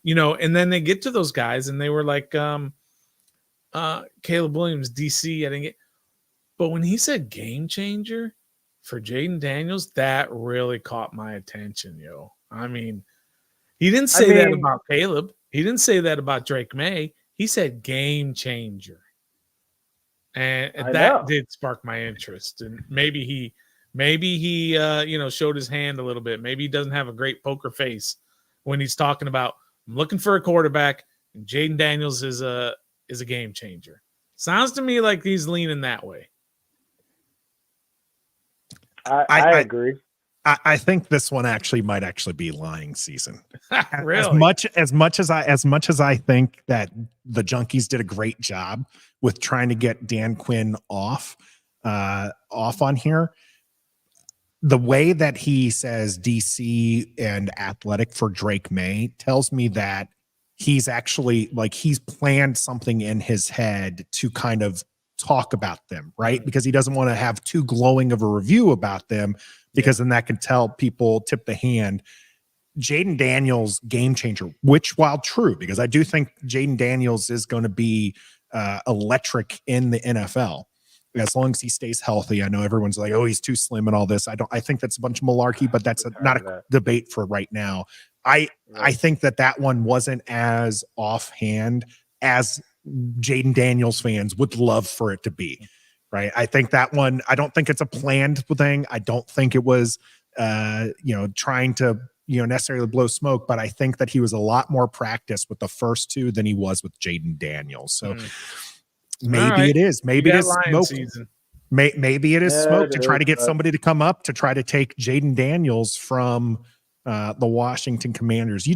You know, and then they get to those guys, and they were like, Caleb Williams, DC, I didn't get, but when he said game changer for Jaden Daniels, that really caught my attention, yo. I mean, he didn't say that about Caleb. He didn't say that about Drake May. He said game changer. And that did spark my interest. And maybe he you know, showed his hand a little bit. Maybe he doesn't have a great poker face when he's talking about, I'm looking for a quarterback, and Jaden Daniels is a game changer. Sounds to me like he's leaning that way. I agree. I think this one might be lying season. Really? As much as I think that the Junkies did a great job with trying to get Dan Quinn off on here. The way that he says DC and athletic for Drake May tells me that he's actually he's planned something in his head to kind of talk about them, right? Because he doesn't want to have too glowing of a review about them, because then that can tell people, tip the hand. Jaden Daniels, game changer, which, while true, because I do think Jaden Daniels is going to be electric in the NFL as long as he stays healthy. I know everyone's like, oh, he's too slim and all this. I think that's a bunch of malarkey, but that's not a debate for right now. I think that one wasn't as offhand as Jaden Daniels fans would love for it to be, right? I think that one, I don't think it's a planned thing. I don't think it was, trying to, necessarily blow smoke, but I think that he was a lot more practiced with the first two than he was with Jaden Daniels. So maybe it is. Maybe it is smoke. Maybe it is smoke to try to get somebody to come up to try to take Jaden Daniels from the Washington Commanders.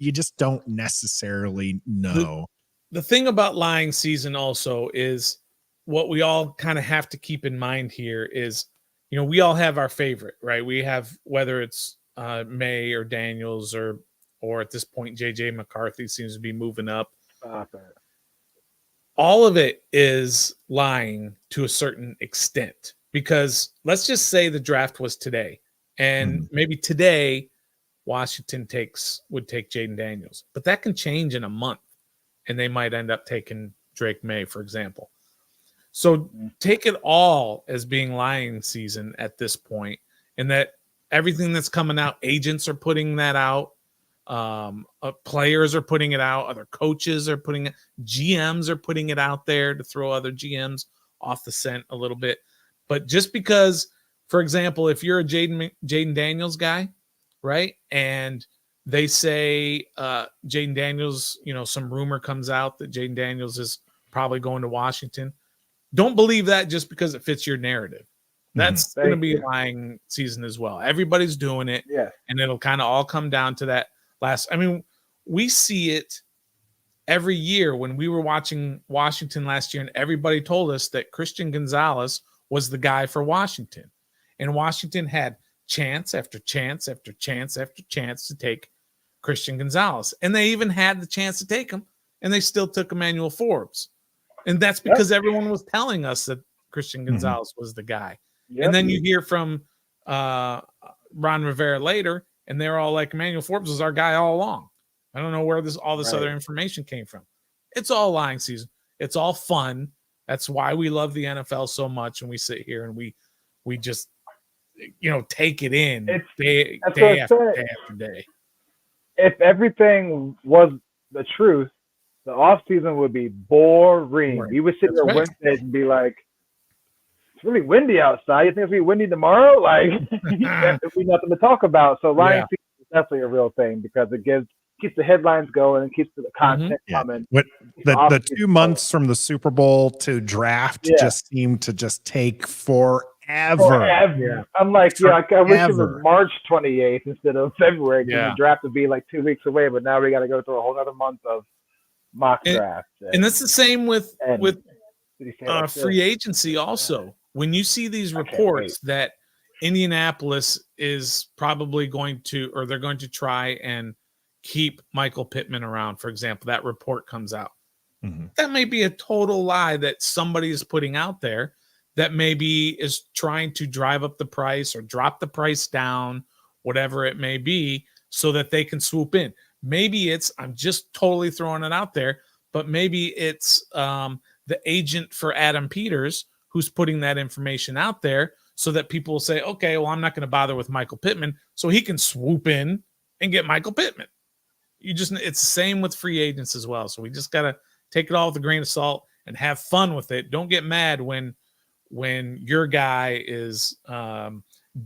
you just don't necessarily know. The thing about lying season also is what we all kind of have to keep in mind here is, we all have our favorite, right? We have, whether it's May or Daniels or at this point, JJ McCarthy seems to be moving up. All of it is lying to a certain extent, because let's just say the draft was today, and maybe today Washington would take Jaden Daniels, but that can change in a month, and they might end up taking Drake May, for example. So take it all as being lying season at this point, and that everything that's coming out, agents are putting that out, players are putting it out, other coaches are putting it, GMs are putting it out there to throw other GMs off the scent a little bit. But just because, for example, if you're a Jaden Daniels guy, right, and they say Jaden Daniels, some rumor comes out that Jaden Daniels is probably going to Washington, don't believe that just because it fits your narrative. That's going to be lying season as well. Everybody's doing it, and it'll kind of all come down to that last. I mean, we see it every year when we were watching Washington last year, and everybody told us that Christian Gonzalez was the guy for Washington, and Washington had chance after chance after chance after chance to take Christian Gonzalez, and they even had the chance to take him, and they still took Emmanuel Forbes. And that's because everyone was telling us that Christian Gonzalez was the guy. And then you hear from Ron Rivera later, and they're all like, Emmanuel Forbes was our guy all along. I don't know where all this other information came from. It's all lying season. It's all fun. That's why we love the NFL so much, and we sit here and we just take it in day after day. If everything was the truth, the off season would be boring. You would sit there Wednesdays and be like, "It's really windy outside. You think it's gonna be windy tomorrow?" Like, there'd be nothing to talk about. So lying season is definitely a real thing, because it keeps the headlines going and keeps the content coming. The 2 months from the Super Bowl to draft just seemed to just take forever. Yeah. I'm like, I wish it was March 28th instead of February, because the draft would be like 2 weeks away. But now we got to go through a whole other month of mock draft. And that's the same with free agency also. When you see these reports that Indianapolis is probably going to, or they're going to try and keep Michael Pittman around, for example, that report comes out. That may be a total lie that somebody is putting out there, that maybe is trying to drive up the price or drop the price down, whatever it may be, so that they can swoop in. Maybe I'm just totally throwing it out there, but maybe it's the agent for Adam Peters who's putting that information out there, so that people will say, okay, well, I'm not going to bother with Michael Pittman, so he can swoop in and get Michael Pittman. It's the same with free agents as well. So we just got to take it all with a grain of salt and have fun with it. Don't get mad when your guy is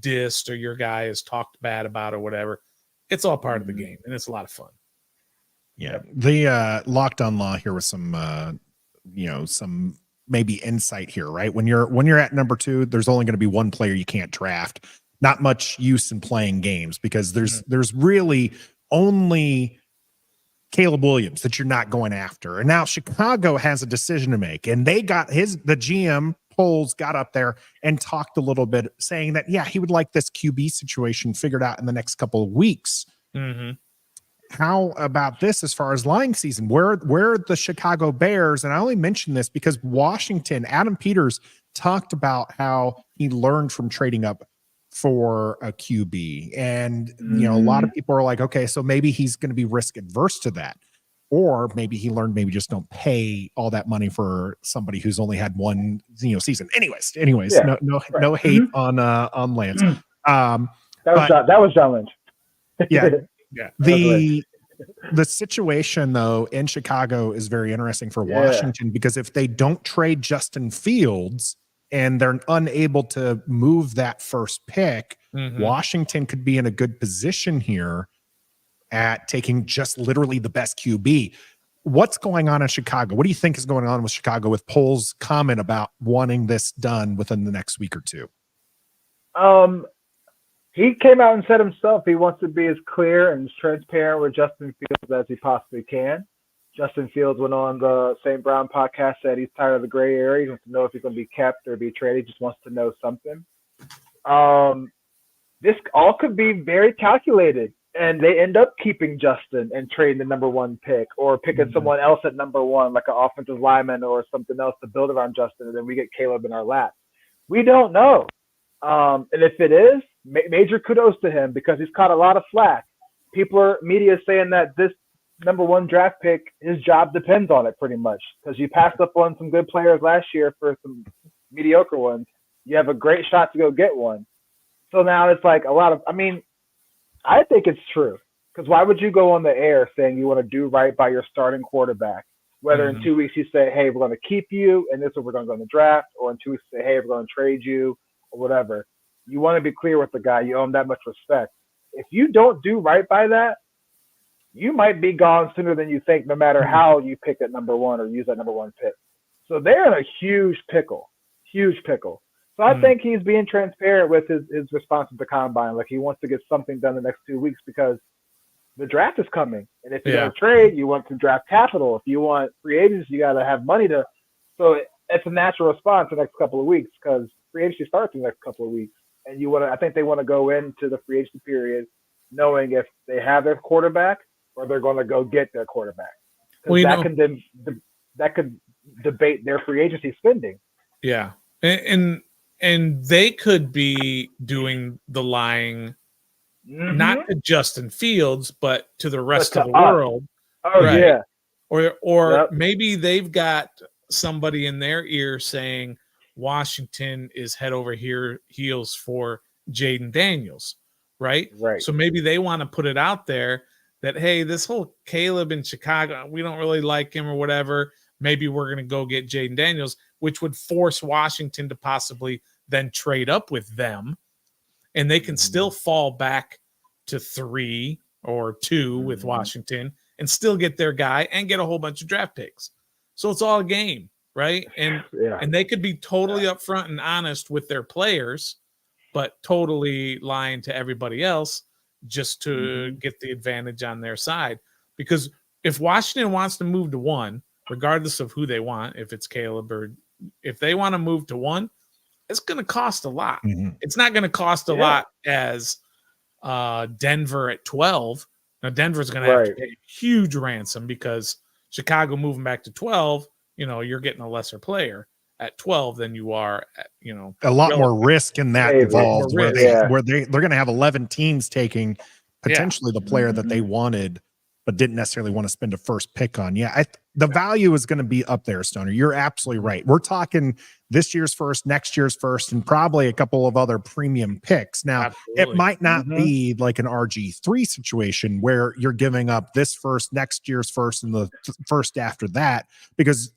dissed or your guy is talked bad about or whatever. It's all part of the game, and it's a lot of fun. Yeah. The Locked On Law here with some some maybe insight here, right? When you're at number 2, there's only going to be one player you can't draft. Not much use in playing games, because there's really only Caleb Williams that you're not going after. And now Chicago has a decision to make, and they got the GM polls got up there and talked a little bit, saying that, he would like this QB situation figured out in the next couple of weeks. How about this as far as lying season? Where the Chicago Bears, and I only mention this because Washington, Adam Peters talked about how he learned from trading up for a QB. And, a lot of people are like, okay, so maybe he's going to be risk adverse to that. Or maybe he learned, maybe just don't pay all that money for somebody who's only had one, season. Anyways, no hate on Lance. That was John Lynch. Yeah. The situation though in Chicago is very interesting for Washington, because if they don't trade Justin Fields and they're unable to move that first pick, Washington could be in a good position here at taking just literally the best QB. What's going on in Chicago? What do you think is going on with Chicago, with Pohl's comment about wanting this done within the next week or two? he came out and said himself he wants to be as clear and as transparent with Justin Fields as he possibly can. Justin Fields went on the St. Brown podcast, said he's tired of the gray area. He wants to know if he's going to be kept or be traded. He just wants to know something. This all could be very calculated, and they end up keeping Justin and trading the number 1 pick or picking someone else at number 1, like an offensive lineman or something else to build around Justin, and then we get Caleb in our lap. We don't know. And if it is, major kudos to him because he's caught a lot of flack. Media saying that this number 1 draft pick, his job depends on it pretty much because you passed up on some good players last year for some mediocre ones. You have a great shot to go get one. So now it's like I think it's true because why would you go on the air saying you want to do right by your starting quarterback? Whether in 2 weeks you say, hey, we're going to keep you and this is what we're going to go in the draft, or in 2 weeks say, hey, we're going to trade you or whatever. You want to be clear with the guy. You owe him that much respect. If you don't do right by that, you might be gone sooner than you think, no matter how you pick at number 1 or use that number 1 pick. So they're in a huge pickle. So I think he's being transparent with his response to the combine. Like he wants to get something done the next 2 weeks because the draft is coming. And if you want to trade, you want to draft capital. If you want free agents, you got to have money to. So it's a natural response the next couple of weeks because free agency starts in the next couple of weeks. And I think they want to go into the free agency period knowing if they have their quarterback or they're going to go get their quarterback. Well, that could debate their free agency spending. Yeah. And they could be doing the lying, not to Justin Fields, but to the rest of the world. Oh, right? Yeah. Or maybe they've got somebody in their ear saying Washington is head over heels for Jaden Daniels, right? Right. So maybe they want to put it out there that, hey, this whole Caleb in Chicago, we don't really like him or whatever. Maybe we're going to go get Jaden Daniels, which would force Washington to possibly then trade up with them. And they can still fall back to 3 or 2 with Washington and still get their guy and get a whole bunch of draft picks. So it's all a game, right? And they could be totally upfront and honest with their players, but totally lying to everybody else just to get the advantage on their side. Because if Washington wants to move to 1, regardless of who they want, if it's Caleb or if they want to move to 1, it's going to cost a lot. It's not going to cost a lot as Denver at 12. Now, Denver's going to have to pay a huge ransom because Chicago moving back to 12, you're getting a lesser player at 12 than you are at, a lot more risk in that involved where they're going to have 11 teams taking potentially the player that they wanted but didn't necessarily want to spend a first pick on. The value is going to be up there, Stoner. You're absolutely right. We're talking this year's first, next year's first, and probably a couple of other premium picks. Now, it might not be like an RG3 situation where you're giving up this first, next year's first, and the first after that, because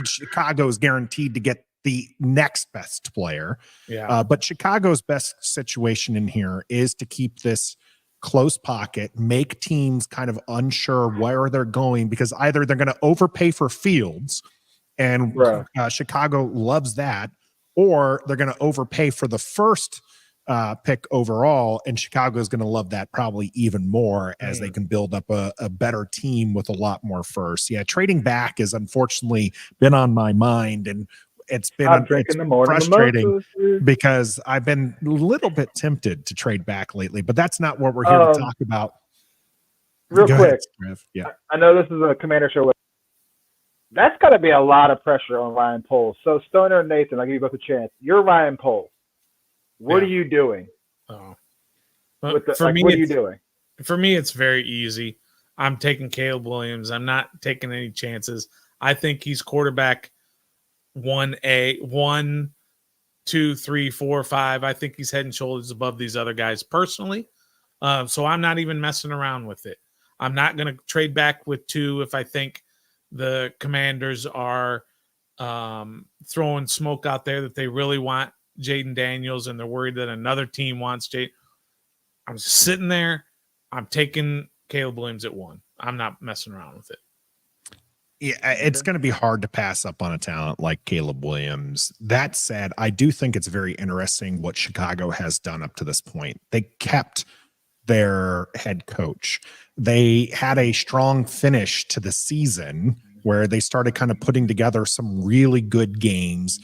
Chicago is guaranteed to get the next best player. But Chicago's best situation in here is to keep this close pocket, make teams kind of unsure where they're going because either they're going to overpay for Fields, and Chicago loves that, or they're going to overpay for the first pick overall, and Chicago is going to love that probably even more as they can build up a better team with a lot more firsts. Trading back has unfortunately been on my mind, and it's been frustrating because I've been a little bit tempted to trade back lately, but that's not what we're here to talk about. Real quick. I know this is a Commander show. That's got to be a lot of pressure on Ryan Poles. So Stoner and Nathan, I'll give you both a chance. You're Ryan Poles. What are you doing? What are you doing? For me, it's very easy. I'm taking Caleb Williams. I'm not taking any chances. I think he's quarterback 1A, 1, 2, 3, 4, 5. I think he's head and shoulders above these other guys personally. So I'm not even messing around with it. I'm not going to trade back with 2 if I think the Commanders are throwing smoke out there that they really want Jaden Daniels and they're worried that another team wants Jaden. I'm just sitting there. I'm taking Caleb Williams at 1. I'm not messing around with it. Yeah, it's going to be hard to pass up on a talent like Caleb Williams. That said, I do think it's very interesting what Chicago has done up to this point. They kept their head coach. They had a strong finish to the season where they started kind of putting together some really good games.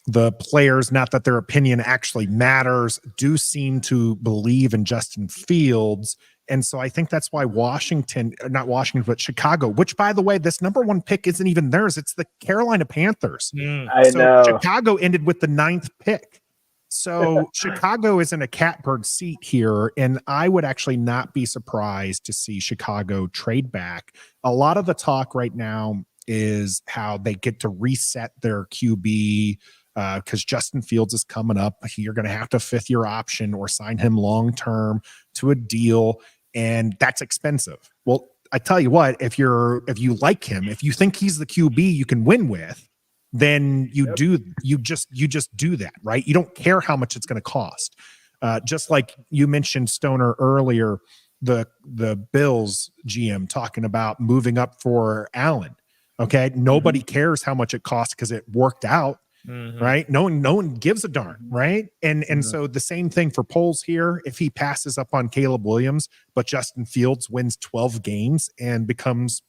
The players, not that their opinion actually matters, do seem to believe in Justin Fields. And so I think that's why not Washington, but Chicago, which, by the way, this number 1 pick isn't even theirs. It's the Carolina Panthers. I know. Chicago ended with the 9th pick. So Chicago is in a catbird seat here. And I would actually not be surprised to see Chicago trade back. A lot of the talk right now is how they get to reset their QB because Justin Fields is coming up. You're going to have to 5th-year option or sign him long-term to a deal, and that's expensive. Well, I tell you what, if you like him, if you think he's the QB you can win with, then you just do that, right? You don't care how much it's going to cost. Just like you mentioned, Stoner, earlier, the Bills GM talking about moving up for Allen. Okay, nobody cares how much it costs because it worked out. Right? No one gives a darn, right? And so the same thing for Poles here. If he passes up on Caleb Williams, but Justin Fields wins 12 games and becomes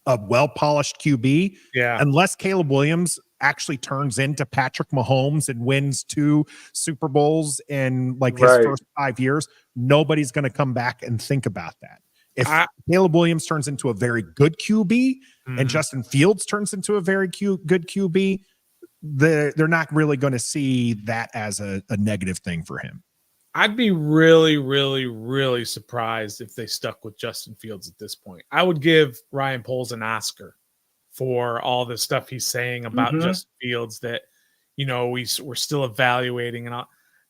a well-polished QB, unless Caleb Williams actually turns into Patrick Mahomes and wins 2 Super Bowls in his first 5 years, nobody's going to come back and think about that. If Caleb Williams turns into a very good QB and Justin Fields turns into a very good QB, they're not really going to see that as a negative thing for him. I'd be really, really, really surprised if they stuck with Justin Fields at this point. I would give Ryan Poles an Oscar for all the stuff he's saying about Justin Fields that, we're still evaluating and all.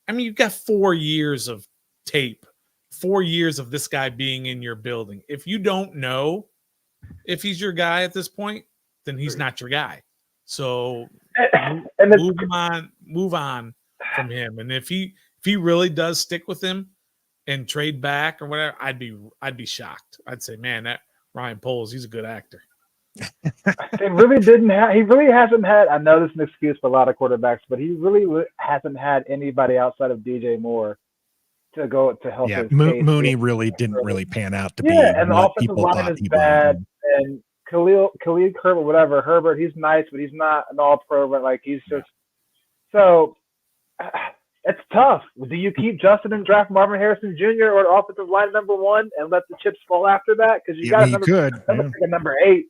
I mean, you've got 4 years of tape, 4 years of this guy being in your building. If you don't know if he's your guy at this point, then he's not your guy. So move on from him. And if he really does stick with him and trade back or whatever, I'd be shocked. I'd say, man, that Ryan Poles, he's a good actor. He really hasn't had, I know this is an excuse for a lot of quarterbacks, but he really hasn't had anybody outside of DJ Moore to help his case. Mooney really didn't really pan out to be and the what offensive people line thought is he bad. would. And Khalil Herbert, whatever. Herbert, he's nice, but he's not an all-pro. But he's just so. It's tough. Do you keep Justin and draft Marvin Harrison Jr. or offensive line number 1 and let the chips fall after that? Because you got a number 8.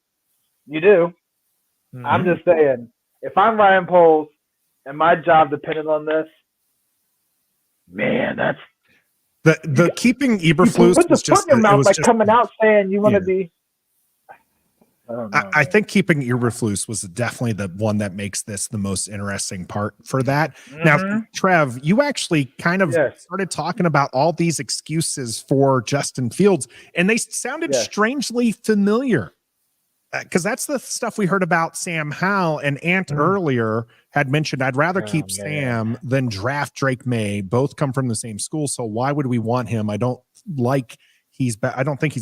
You do. I'm just saying, if I'm Ryan Poles and my job depended on this, man, that's the keeping Eberflus put the was foot just in your mouth just, coming out saying you want to be. I think keeping Eberflus was definitely the one that makes this the most interesting part for that. Now, Trev, you actually kind of started talking about all these excuses for Justin Fields, and they sounded strangely familiar. Because that's the stuff we heard about Sam Howell, and Ant earlier had mentioned, I'd rather keep Sam than draft Drake May. Both come from the same school, so why would we want him? I don't think he's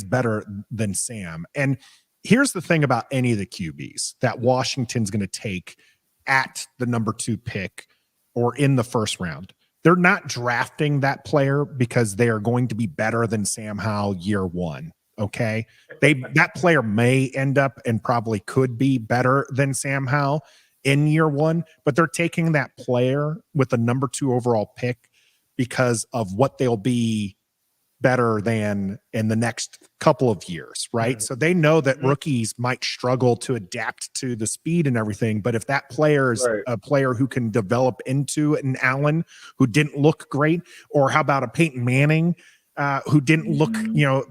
better than Sam. And here's the thing about any of the QBs that Washington's going to take at the number 2 pick or in the first round. They're not drafting that player because they are going to be better than Sam Howell year 1. Okay. That player may end up and probably could be better than Sam Howell in year 1, but they're taking that player with the number 2 overall pick because of what they'll be better than in the next couple of years, right? So they know that rookies might struggle to adapt to the speed and everything, but if that player is a player who can develop into an Allen who didn't look great, or how about a Peyton Manning who didn't look,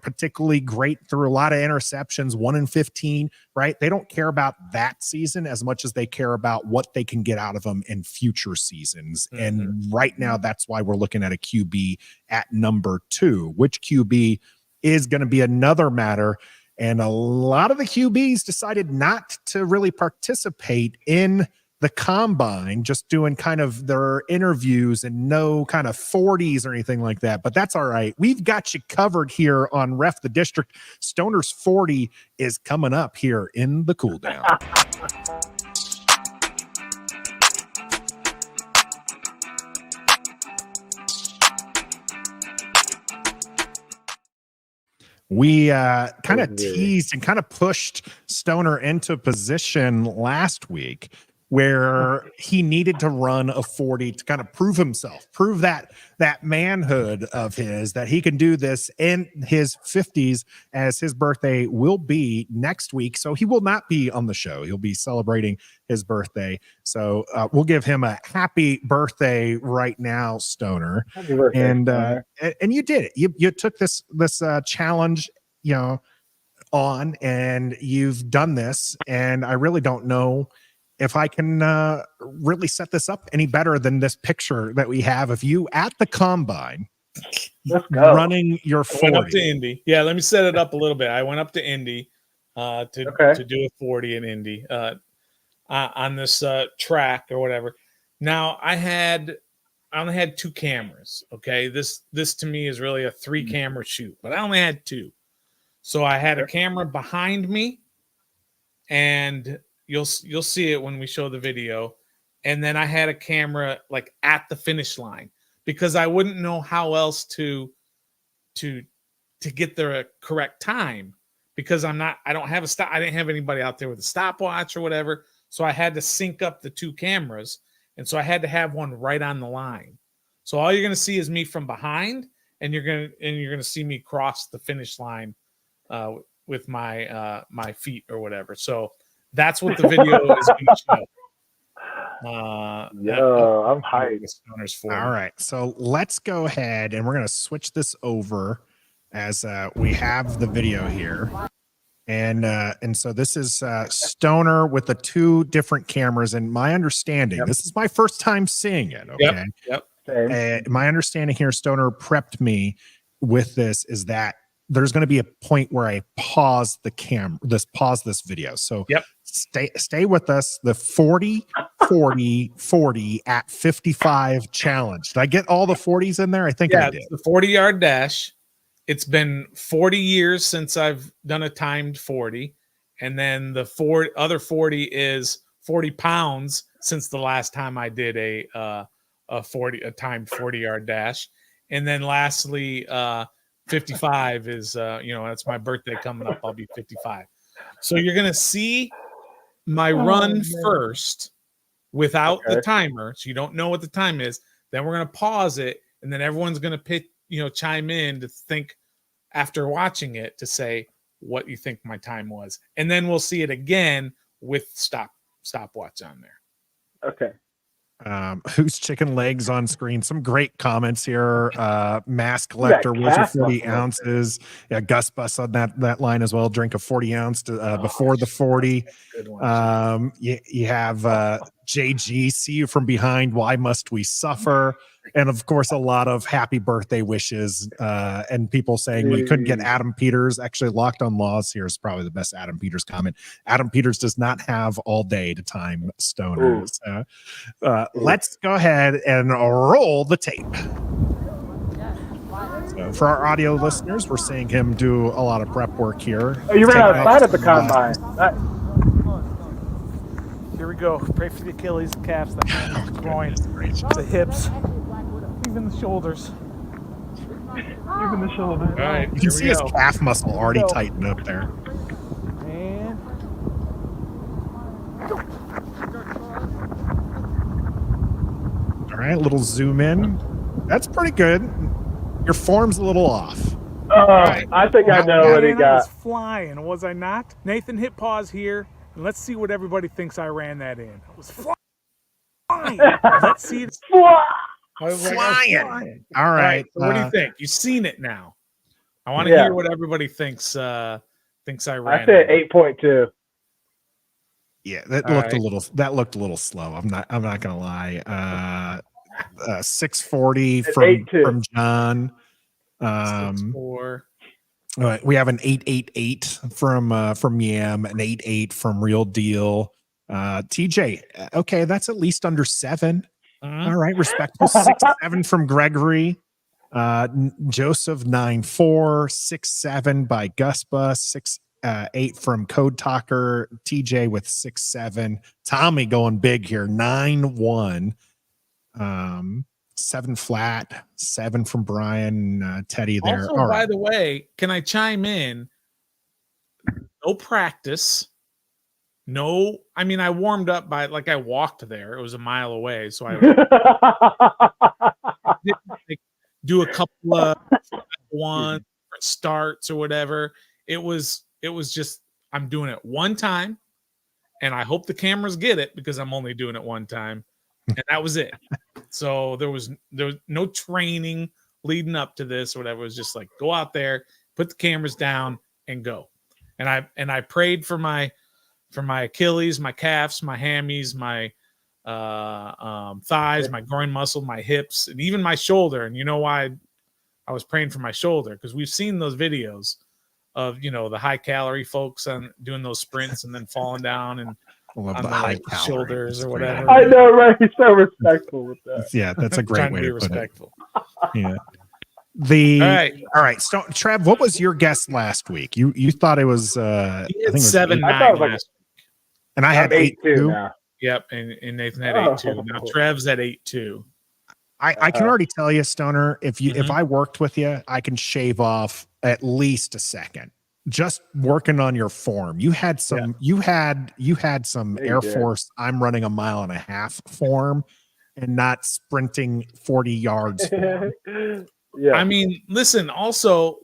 particularly great through a lot of interceptions, 1-15, right? They don't care about that season as much as they care about what they can get out of them in future seasons. And right now, that's why we're looking at a QB at number 2. Which QB is going to be another matter. And a lot of the QBs decided not to really participate in the combine, just doing kind of their interviews and no kind of 40s or anything like that. But that's all right. We've got you covered here on Ref the District. Stoner's 40 is coming up here in the cool down. We kind of teased and kind of pushed Stoner into position last week where he needed to run a 40 to kind of prove himself, prove that manhood of his, that he can do this in his 50s, as his birthday will be next week. So he will not be on the show. He'll be celebrating his birthday. So we'll give him a happy birthday right now, Stoner. Happy birthday, Stoner. And you did it. You took this challenge, on, and you've done this. And I really don't know if I can really set this up any better than this picture that we have of you at the combine. Let's go. Running your 40. I went up to Indy. Yeah, let me set it up a little bit. I went up to Indy to do a 40 in Indy on this track or whatever. Now I only had 2 cameras. Okay, this to me is really a 3-camera shoot, but I only had 2. So I had a camera behind me, and you'll see it when we show the video. And then I had a camera like at the finish line, because I wouldn't know how else to get the correct time, because I don't have I didn't have anybody out there with a stopwatch or whatever. So I had to sync up the 2 cameras. And so I had to have one right on the line. So all you're going to see is me from behind, and you're going to see me cross the finish line with my my feet or whatever. So that's what the video is going to show. I'm hyped. All right, so let's go ahead and we're going to switch this over as we have the video here. And so this is Stoner with the 2 different cameras. And my understanding, this is my first time seeing it. Okay. Yep. My understanding here, Stoner prepped me with this, is that there's going to be a point where I pause the pause this video. So stay with us. The 40 at 55 challenge. Did I get all the 40s in there? I think I did. The 40-yard dash. It's been 40 years since I've done a timed 40. And then the other 40 is 40 pounds since the last time I did a timed 40-yard dash. And then lastly, 55 is, that's my birthday coming up. I'll be 55. So you're going to see my run first without the timer. So you don't know what the time is. Then we're going to pause it. And then everyone's going to chime in to think after watching it to say what you think my time was. And then we'll see it again with stopwatch on there. Okay. Who's chicken legs on screen? Some great comments here. Mass collector, was 40 ounces. Yeah, Gus Bus on that line as well. Drink a 40 ounce before the 40. Good one. You have JG, see you from behind. Why must we suffer? And of course, a lot of happy birthday wishes and people saying we couldn't get Adam Peters. Actually, Locked on Laws here is probably the best Adam Peters comment. Adam Peters does not have all day to time Stoner. So, let's go ahead and roll the tape. So for our audio listeners, we're seeing him do a lot of prep work here. Oh, you ran outside of the combine. Here we go. Pray for the Achilles, the calves, the hands, the groin, the hips, even the shoulders. Even the shoulder. All right. You can see his calf muscle already tightened up there. And All right, a little zoom in. That's pretty good. Your form's a little off. Right. I think I know what he I got. was flying, was I not? Nathan, hit pause here, and let's see what everybody thinks I ran that in. I was flying. Let's see it. Flying. All right. So what do you think? You've seen it now. I want to hear what everybody thinks I ran. I said 8.2. Yeah, that looked a little slow. I'm not gonna lie. 640 from John. 6'4". We have an 888 from Yam, an 88 from Real Deal. TJ, okay, that's at least under 7. Mhm. All right, respectable. 6-7 from Gregory. Joseph 9-4, 6-7 by Guspa, 6-8 from Code Talker. TJ with 6-7. Tommy going big here, 9-1. 7 flat, 7 from Brian. Teddy there. Also, All by right. the way, can I chime in? No practice. No, I mean, I warmed up by I walked there. It was a mile away, so I didn't do a couple of one starts or whatever. It was just I'm doing it one time, and I hope the cameras get it because I'm only doing it one time, and that was it. So there was no training leading up to this or whatever. It was just like go out there, put the cameras down, and go. And I prayed for my Achilles, my calves, my hammies, my thighs, my groin muscle, my hips, and even my shoulder. And you know why I was praying for my shoulder? Because we've seen those videos of the high calorie folks on doing those sprints and then falling down and Love on the the high shoulders or calorie. whatever. I know, right? He's so respectful with that. Yeah, that's a great Trying way to be to put respectful. it. Yeah. All right. So, Trev, what was your guess last week? You thought it was I He had think it was 7-9 I thought it was like- last. and I had 8-2. now. Yep, and Nathan had 8-2. Now Trev's at 8-2. I can already tell you, Stoner, if Mhm. I worked with you, I can shave off at least a second. Just working on your form. You had some you had some Yeah, you Air did. Force I'm running a mile and a half form and not sprinting 40 yards form. Yeah. I mean, listen, also,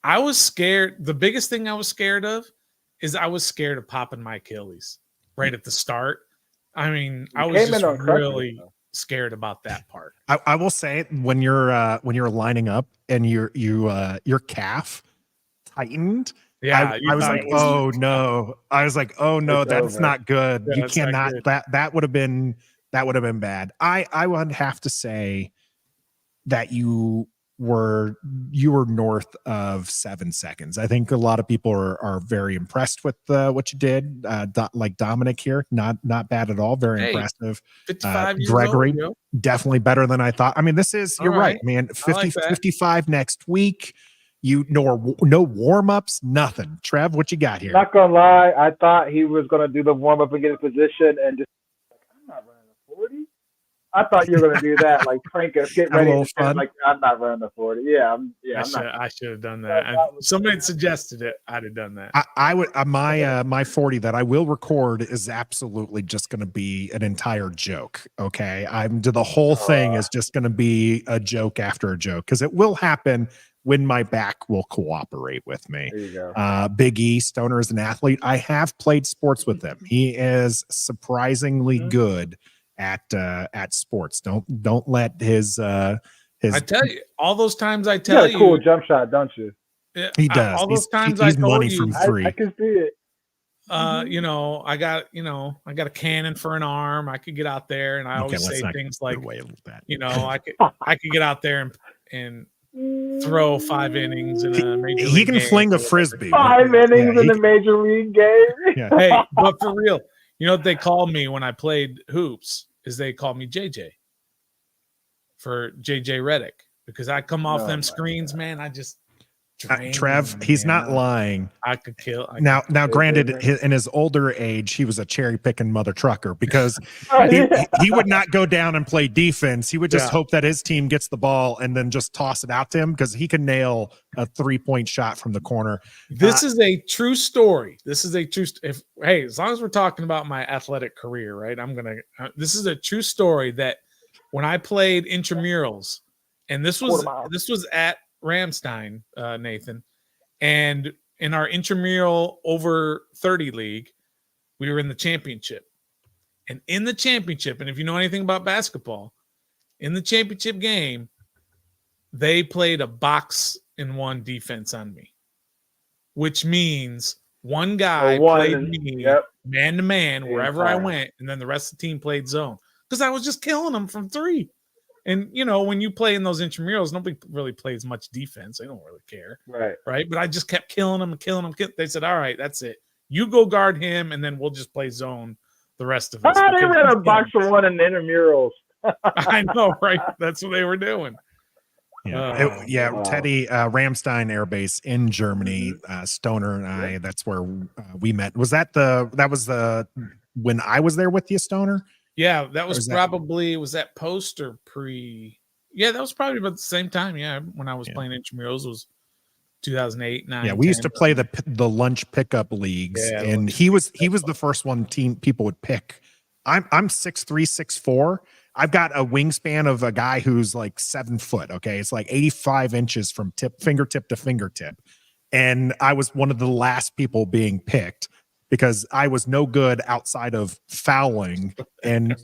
I was scared. The biggest thing I was scared of is I was scared of popping my Achilles right at the start. I mean, I was came in just on crutches, really though. scared about that part. I will say when you're lining up and your calf tightened. Yeah, I was like, oh no. I was like, oh no, It's that's over. not good. Yeah, You that's not cannot good. that would have been bad. I would have to say that you were north of 7 seconds. I think a lot of people are very impressed with what you did. Like Dominic here, not bad at all. Very Hey, impressive. 55 years Gregory, old, yo. definitely better than I thought. I mean, this is, you're All right, right. man. I 50, like that. 55 next week. No warm-ups, nothing. Trev, what you got here? Not gonna lie, I thought he was gonna do the warm up and get in position and just I'm not running the 40. I thought you were gonna do that, like prank us, get Have a ready, little and say, fun. like I'm not running the 40. Yeah, I'm not. I should have done that. That was- Somebody suggested it. I'd have done that. I would my 40 that I will record is absolutely just going to be an entire joke. Okay, the whole thing is just going to be a joke after a joke because it will happen when my back will cooperate with me. There you go. Big E Stoner is an athlete. I have played sports with him. He is surprisingly good at sports. Don't let his I tell you, all those times I You tell got a cool you, jump shot, don't you? he does. All those times he's I told money you, from three. I can see it. I got a cannon for an arm. I could get out there, and I always let's say not things give like, away that. I could get out there and throw 5 innings in a major He league can game fling or a whatever. frisbee. 5 innings Yeah, in the major league game. Yeah. Hey, but for real, you know what they called me when I played hoops is they called me JJ for JJ Reddick because I come off Oh, them my screens, man. I just drain Trev, them, he's man. not lying. I could kill. Now, granted, Reddick. in his older age, he was a cherry picking mother trucker because Oh, he, yeah. he would not go down and play defense. He would just Yeah. hope that his team gets the ball and then just toss it out to him because he can nail a 3-point shot from the corner. This is a true story. This is a true. Hey, as long as we're talking about my athletic career, right? This is a true story that when I played intramurals, and this was at Ramstein, Nathan, and in our intramural over 30 league, we were in the championship, and in the championship, and if you know anything about basketball, in the championship game, they played a box and one defense on me, which means one guy played me man to man wherever I went, and then the rest of the team played zone because I was just killing them from 3. And when you play in those intramurals, nobody really plays much defense. They don't really care, right? But I just kept killing them and killing them. They said, "All right, that's it. You go guard him, and then we'll just play zone the rest of us. They ran a box of one in the intramurals. I know, right? That's what they were doing. Teddy, Ramstein Air Base in Germany. Stoner and I, that's where we met. Was that when I was there with you, Stoner? Yeah, that was probably was that post or pre? Yeah, that was probably about the same time. Yeah, when I was playing intramurals was 2008, 9. Yeah, we used to play the lunch pickup leagues, and he was the first one people would pick. I'm 6'3", 6'4". I've got a wingspan of a guy who's like 7 foot. Okay, it's like 85 inches from fingertip to fingertip, and I was one of the last people being picked because I was no good outside of fouling and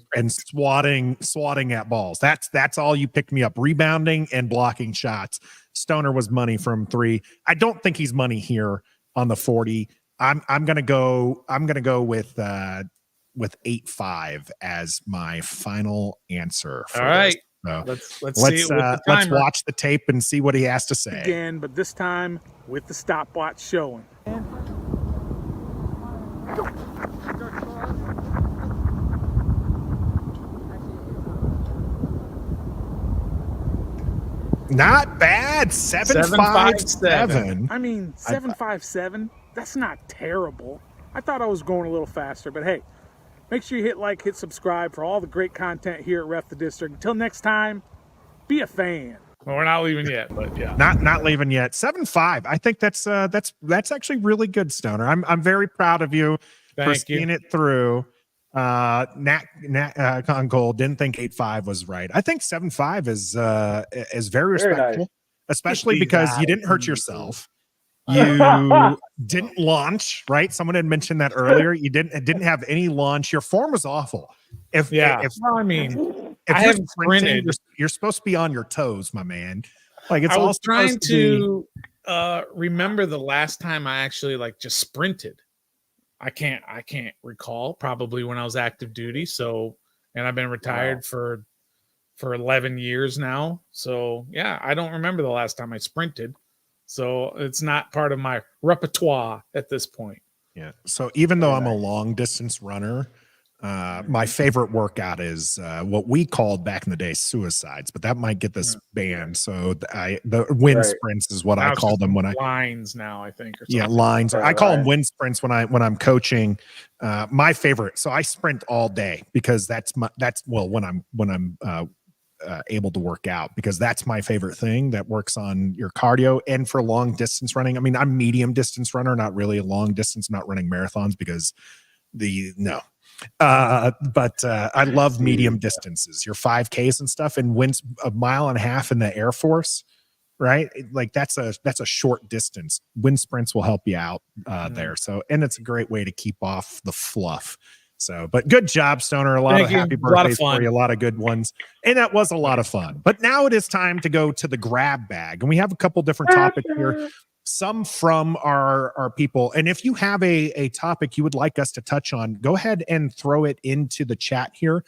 swatting at balls. That's all you picked me up, rebounding and blocking shots. Stoner was money from 3. I don't think he's money here on the 40. I'm gonna go with 8.5 as my final answer. All right. So let's see it with the timer. Let's watch the tape and see what he has to say. Again, but this time with the stopwatch showing. Not bad. 7.57. I mean, 7.57. That's not terrible. I thought I was going a little faster, but hey, make sure you hit like, hit subscribe for all the great content here at Ref the District. Until next time, be a fan. Well, we're not leaving yet, but yeah, not leaving yet. 7.5. I think that's actually really good, Stoner. I'm very proud of you for seeing it through. Nat Cole didn't think 8.5 was right. I think 7.5 is very respectful, nice. Especially because you didn't hurt yourself. You didn't launch, right? Someone had mentioned that earlier. You didn't have any launch. Your form was awful. If you're sprinting, you're supposed to be on your toes, my man. Like I was trying to remember the last time I actually just sprinted. I can't recall. Probably when I was active duty. So, and I've been retired for 11 years now. So yeah, I don't remember the last time I sprinted. So it's not part of my repertoire at this point. Yeah. So even though I'm a long distance runner, my favorite workout is what we called back in the day suicides, but that might get this banned. So the wind sprints is what I call them when lines now, I think. Or lines. I call them wind sprints when I'm coaching. My favorite. So I sprint all day because when I'm able to work out, because that's my favorite thing that works on your cardio. And for long distance running, I mean, I'm medium distance runner, not really a long distance, not running marathons because but I love medium distances, your 5Ks and stuff, and wins a mile and a half in the Air Force, right? Like that's a short distance. Wind sprints will help you out there. So, and it's a great way to keep off the fluff. So, but good job, Stoner. A lot of happy birthdays for you. A lot of good ones. And that was a lot of fun. But now it is time to go to the grab bag. And we have a couple different topics here. Some from our people. And if you have a topic you would like us to touch on, go ahead and throw it into the chat here.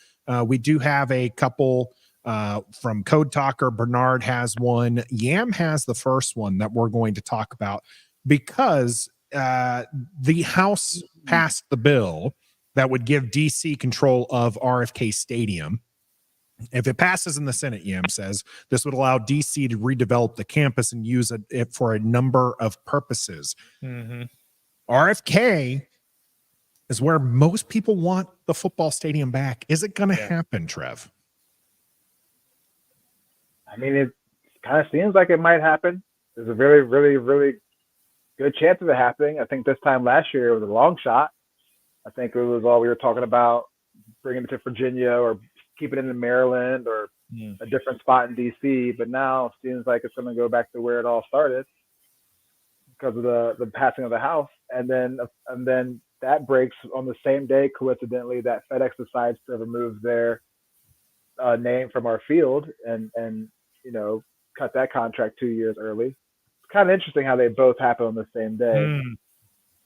We do have a couple from Code Talker. Bernard has one. Yam has the first one that we're going to talk about because the House passed the bill that would give DC control of RFK Stadium. If it passes in the Senate, Yam says, this would allow DC to redevelop the campus and use it for a number of purposes. Mm-hmm. RFK is where most people want the football stadium back. Is it going to happen, Trev? I mean, it kind of seems like it might happen. There's a very, really, really good chance of it happening. I think this time last year it was a long shot. I think it was all we were talking about, bringing it to Virginia or keeping it in Maryland or a different spot in DC. But now it seems like it's going to go back to where it all started because of the passing of the House. And then that breaks on the same day, coincidentally, that FedEx decides to remove their name from our field and cut that contract 2 years early. It's kind of interesting how they both happen on the same day.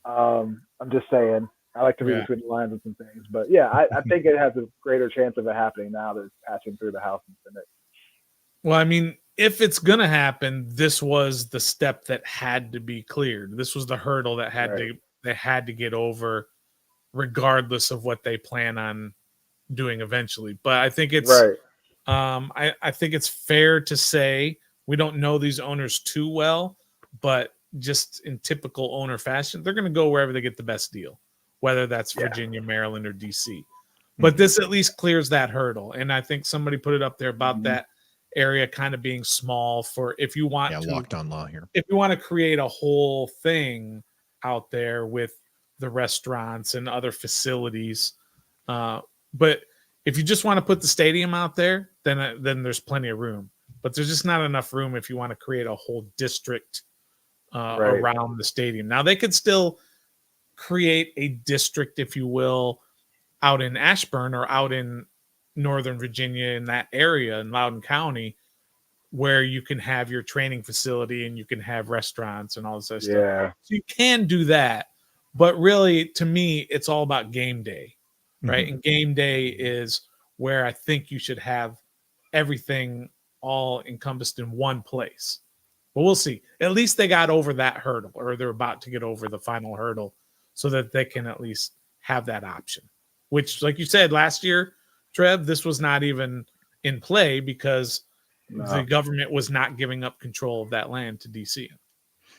I'm just saying. I like to read between the lines and some things, but I think it has a greater chance of it happening now that it's passing through the House and Senate. Well, I mean, if it's going to happen, this was the step that had to be cleared. This was the hurdle that had to get over regardless of what they plan on doing eventually. But I think it's Right. I think it's fair to say we don't know these owners too well, but just in typical owner fashion, they're going to go wherever they get the best deal, whether that's Virginia, Maryland, or DC. But this at least clears that hurdle. And I think somebody put it up there about that area kind of being small for if you want to locked on law here. If you want to create a whole thing out there with the restaurants and other facilities. But if you just want to put the stadium out there, then there's plenty of room. But there's just not enough room if you want to create a whole district around the stadium. Now, they could still create a district, if you will, out in Ashburn or out in Northern Virginia in that area in Loudoun County, where you can have your training facility and you can have restaurants and all this other stuff. So you can do that. But really, to me, it's all about game day, right? And game day is where I think you should have everything all encompassed in one place. But we'll see. At least they got over that hurdle, or they're about to get over the final hurdle, so that they can at least have that option. Which, like you said, last year, Trev, this was not even in play because the government was not giving up control of that land to DC.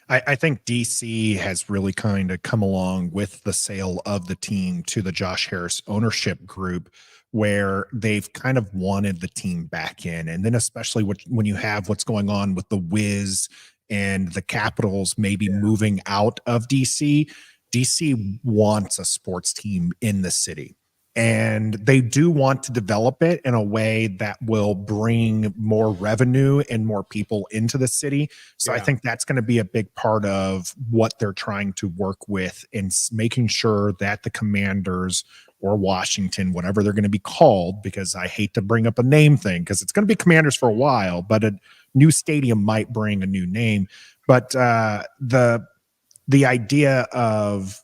I think DC has really kind of come along with the sale of the team to the Josh Harris ownership group, where they've kind of wanted the team back in. And then especially when you have what's going on with the Wiz and the Capitals maybe moving out of DC, DC wants a sports team in the city. And they do want to develop it in a way that will bring more revenue and more people into the city. So I think that's going to be a big part of what they're trying to work with in making sure that the Commanders or Washington, whatever they're going to be called, because I hate to bring up a name thing because it's going to be Commanders for a while, but a new stadium might bring a new name. But the idea of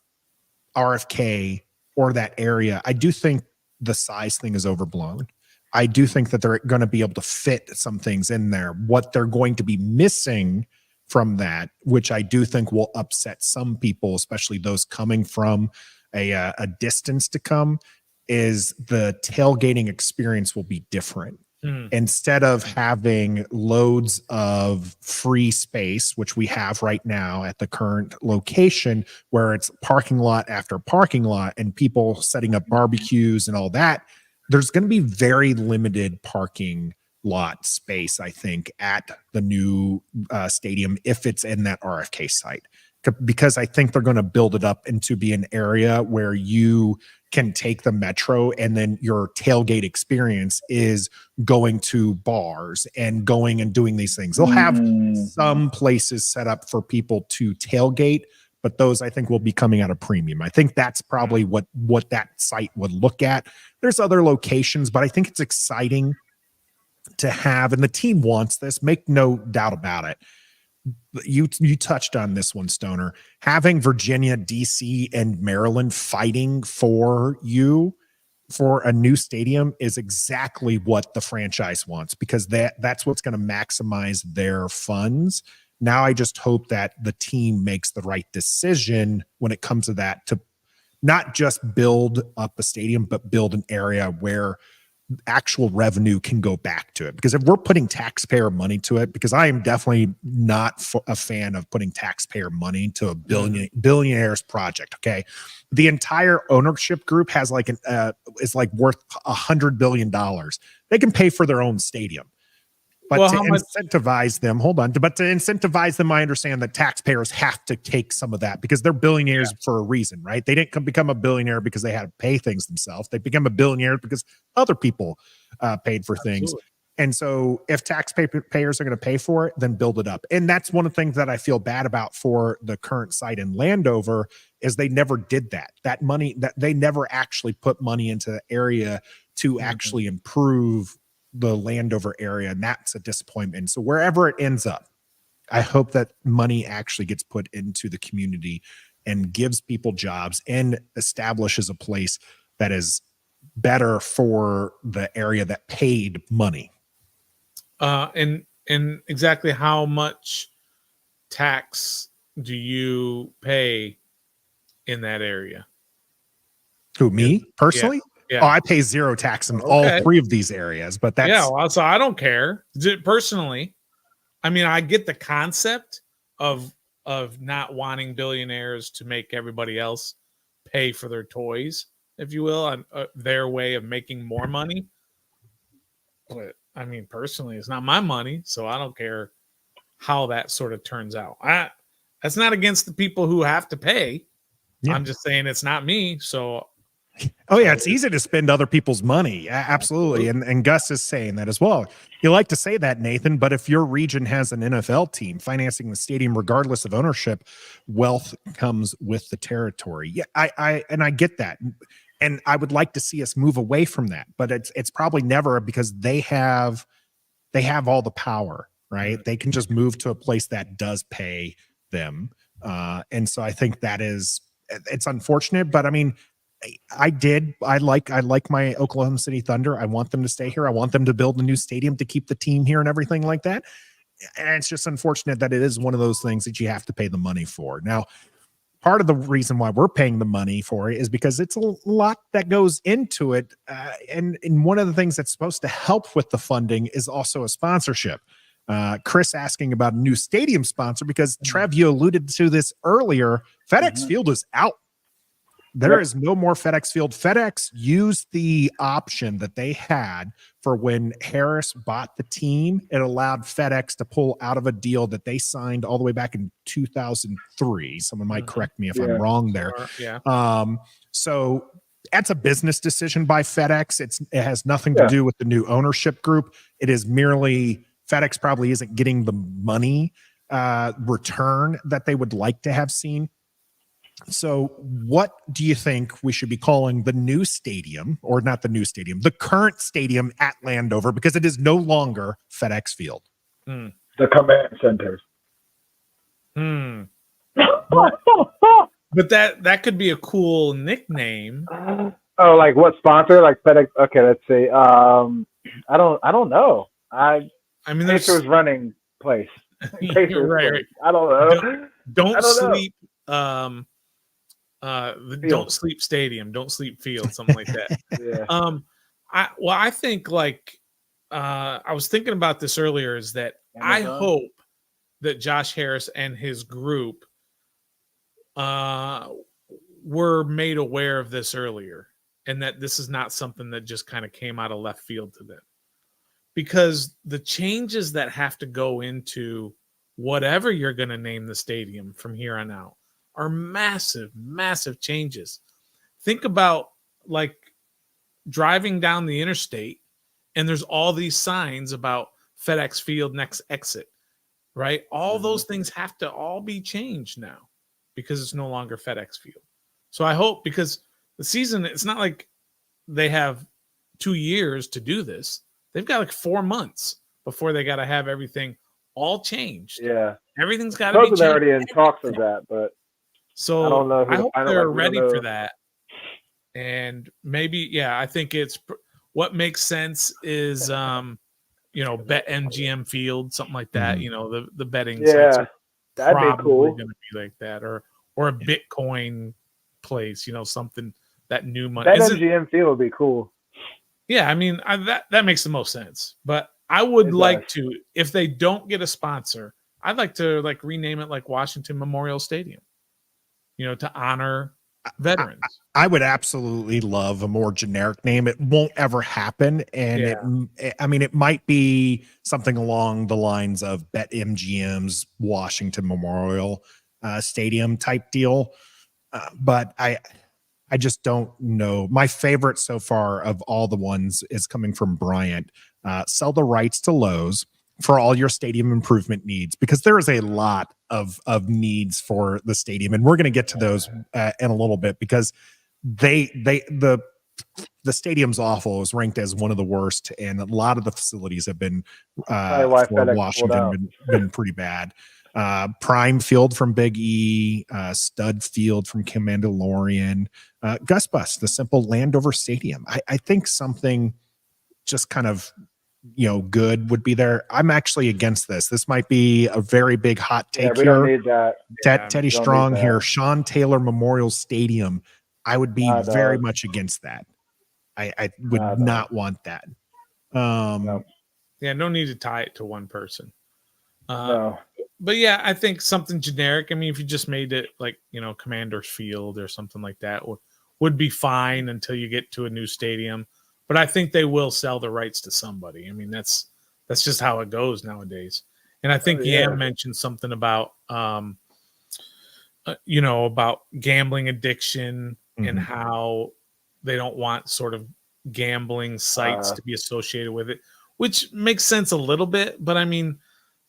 RFK or that area, I do think the size thing is overblown. I do think that they're going to be able to fit some things in there. What they're going to be missing from that, which I do think will upset some people, especially those coming from a distance to come, is the tailgating experience will be different. Instead of having loads of free space, which we have right now at the current location, where it's parking lot after parking lot and people setting up barbecues and all that, there's going to be very limited parking lot space, I think, at the new stadium if it's in that RFK site. Because I think they're going to build it up into be an area where you can take the metro and then your tailgate experience is going to bars and going and doing these things. They'll have some places set up for people to tailgate, but those I think will be coming at a premium. I think that's probably what that site would look at. There's other locations, but I think it's exciting to have, and the team wants this, make no doubt about it. You touched on this one, Stoner. Having Virginia, DC, and Maryland fighting for you for a new stadium is exactly what the franchise wants, because that's what's going to maximize their funds. Now I just hope that the team makes the right decision when it comes to that, to not just build up a stadium, but build an area where actual revenue can go back to it. Because if we're putting taxpayer money to it, because I am definitely not a fan of putting taxpayer money to a billionaire's project. Okay. The entire ownership group has is like worth $100 billion. They can pay for their own stadium. But incentivize them, I understand that taxpayers have to take some of that because they're billionaires for a reason, right? They didn't become a billionaire because they had to pay things themselves. They became a billionaire because other people paid for things. And so if taxpayers are going to pay for it, then build it up. And that's one of the things that I feel bad about for the current site in Landover is they never did that. That money, that they never actually put money into the area to actually improve the Landover area, and that's a disappointment. So wherever it ends up, I hope that money actually gets put into the community and gives people jobs and establishes a place that is better for the area that paid money. And exactly how much tax do you pay in that area? Who, me personally? Yeah. Oh, I pay zero tax in all three of these areas, but that's so I don't care personally. I mean, I get the concept of not wanting billionaires to make everybody else pay for their toys, if you will, on their way of making more money. But I mean, personally, it's not my money, so I don't care how that sort of turns out. That's not against the people who have to pay. Yeah. I'm just saying it's not me. So, it's easy to spend other people's money. Absolutely. And Gus is saying that as well. You like to say that, Nathan, but if your region has an NFL team financing the stadium, regardless of ownership, wealth comes with the territory. Yeah, I get that. And I would like to see us move away from that, but it's probably never, because they have all the power, right? Mm-hmm. They can just move to a place that does pay them. And so I think it's unfortunate, but I mean, I like my Oklahoma City Thunder. I want them to stay here. I want them to build a new stadium to keep the team here and everything like that. And it's just unfortunate that it is one of those things that you have to pay the money for. Now, part of the reason why we're paying the money for it is because it's a lot that goes into it. And one of the things that's supposed to help with the funding is also a sponsorship. Chris asking about a new stadium sponsor, because Trev, you alluded to this earlier. FedEx Field is out. There is no more FedEx Field. FedEx used the option that they had for when Harris bought the team. It allowed FedEx to pull out of a deal that they signed all the way back in 2003. Someone might correct me if I'm wrong there. So that's a business decision by FedEx. It has nothing to do with the new ownership group. It is merely FedEx probably isn't getting the money return that they would like to have seen. So what do you think we should be calling the new stadium, or not the new stadium, the current stadium at Landover, because it is no longer FedEx Field? The command center. But that could be a cool nickname. Oh, like what sponsor? Like FedEx? Okay, let's see. I don't know. I mean, Pacers running place. Pacers right. Place. I don't know. Don't sleep. Don't sleep stadium, don't sleep field, something like that. I think I was thinking about this earlier, is that I hope that Josh Harris and his group were made aware of this earlier, and that this is not something that just kind of came out of left field to them, because the changes that have to go into whatever you're going to name the stadium from here on out are massive, massive changes. Think about like driving down the interstate and there's all these signs about FedEx Field next exit, right? All those things have to all be changed now because it's no longer FedEx Field. So I hope, because the season, it's not like they have 2 years to do this. They've got like 4 months before they got to have everything all changed. Yeah. Everything's got to be changed. They're already in talks of that, but so I don't know. I hope they're ready for that. And maybe, I think it's what makes sense is, Bet MGM Field, something like that. The betting sites are that'd be cool. Going to be like that, or a Bitcoin place, something that new money. Bet MGM Field would be cool. Yeah, I mean that makes the most sense. But I would like to, if they don't get a sponsor, I'd like to rename it like Washington Memorial Stadium. To honor veterans. I would absolutely love a more generic name. It won't ever happen. And it might be something along the lines of Bet MGM's Washington Memorial Stadium type deal. But I just don't know. My favorite so far of all the ones is coming from Bryant. Sell the rights to Lowe's for all your stadium improvement needs, because there is a lot of needs for the stadium, and we're going to get to those in a little bit, because the stadium's awful. It was ranked as one of the worst, and a lot of the facilities have been for Washington been pretty bad. Prime Field from Big E, Stud Field from Mandalorian, Gus Bus, the simple Landover Stadium. I think something just kind of good would be there. I'm actually against this. This might be a very big hot take we here. Don't need that. Teddy Strong here. Sean Taylor Memorial Stadium. I would be Nah, very dog. much against that. I would Nah, dog. not want that. No. Yeah, no need to tie it to one person. No. But yeah, I think something generic. I mean, if you just made it like, Commander's Field or something like that would be fine until you get to a new stadium. But I think they will sell the rights to somebody. I mean, that's just how it goes nowadays. And I think Yam mentioned something about about gambling addiction and how they don't want sort of gambling sites to be associated with it, which makes sense a little bit. But I mean,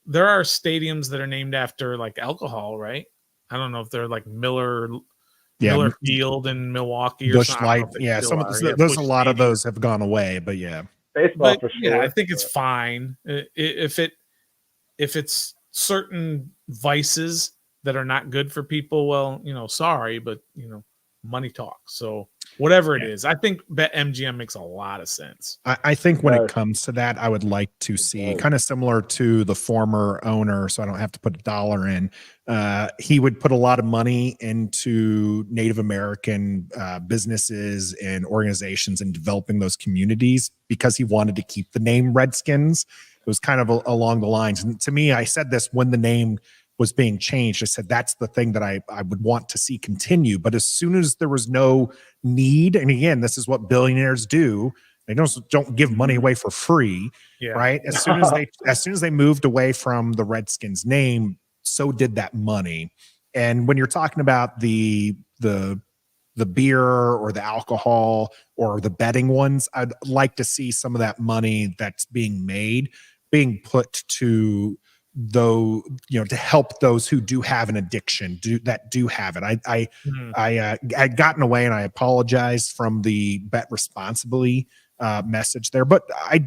there are stadiums that are named after like alcohol, right? I don't know if they're like Miller Field in Milwaukee or Busch something. Light. Yeah, there's a lot of those have gone away, but yeah. Baseball for sure. Yeah, I think it's fine if it's certain vices that are not good for people. Well, sorry, but money talks. So whatever it is, I think BetMGM makes a lot of sense. I think when it comes to that, I would like to see kind of similar to the former owner, so I don't have to put $1 in. He would put a lot of money into Native American businesses and organizations and developing those communities because he wanted to keep the name Redskins. It was kind of along the lines. And to me, I said this when the name was being changed. I said, that's the thing that I would want to see continue. But as soon as there was no need, and again, this is what billionaires do. They don't give money away for free, right? As soon as they moved away from the Redskins name, so did that money. And when you're talking about the beer or the alcohol or the betting ones, I'd like to see some of that money that's being made being put to to help those who do have an addiction, do have it. I'd gotten away, and I apologize from the bet responsibly message there, but I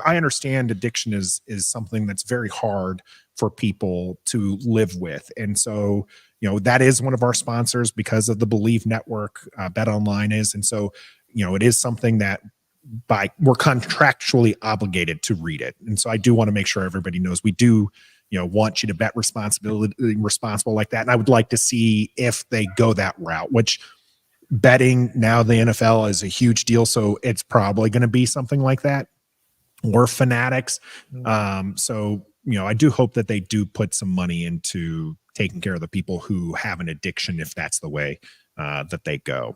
understand addiction is something that's very hard for people to live with. And so, that is one of our sponsors because of the Believe Network, Bet Online is. And so, it is something that we're contractually obligated to read it. And so I do want to make sure everybody knows we do, want you to bet responsible like that. And I would like to see if they go that route, which betting now the NFL is a huge deal. So it's probably going to be something like that, or Fanatics. So, I do hope that they do put some money into taking care of the people who have an addiction, if that's the way that they go.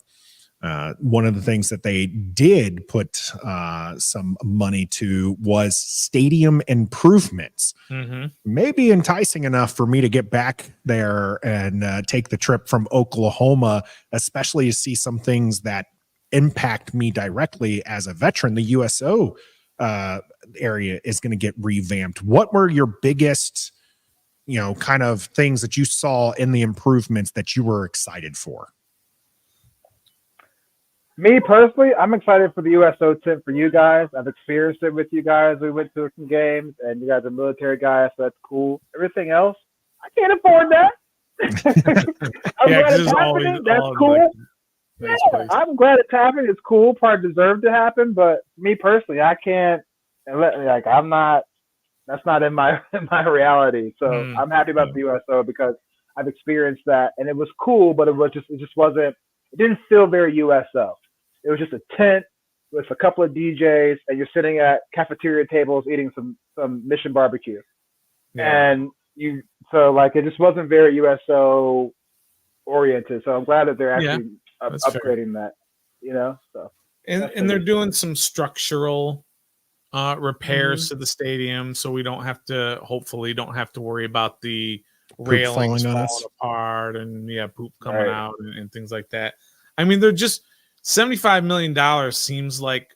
One of the things that they did put some money to was stadium improvements. Maybe enticing enough for me to get back there and take the trip from Oklahoma, especially to see some things that impact me directly as a veteran. The USO area is going to get revamped. What were your biggest, kind of things that you saw in the improvements that you were excited for? Me personally, I'm excited for the USO tent for you guys. I've experienced it with you guys. We went to some games, and you guys are military guys, so that's cool. Everything else, I can't afford that. I'm glad it's happening. That's cool. I'm glad it's happening. It's cool. Probably deserved to happen, but me personally, I can't. I'm not. That's not in my reality. So I'm happy about the USO because I've experienced that, and it was cool, but it just wasn't. It didn't feel very USO. It was just a tent with a couple of DJs, and you're sitting at cafeteria tables eating some Mission barbecue. And it just wasn't very USO oriented. So I'm glad that they're actually upgrading that, So and they're doing some structural repairs to the stadium, so we hopefully don't have to worry about the railings falling apart and poop coming out and things like that. I mean, they're just $75 million seems like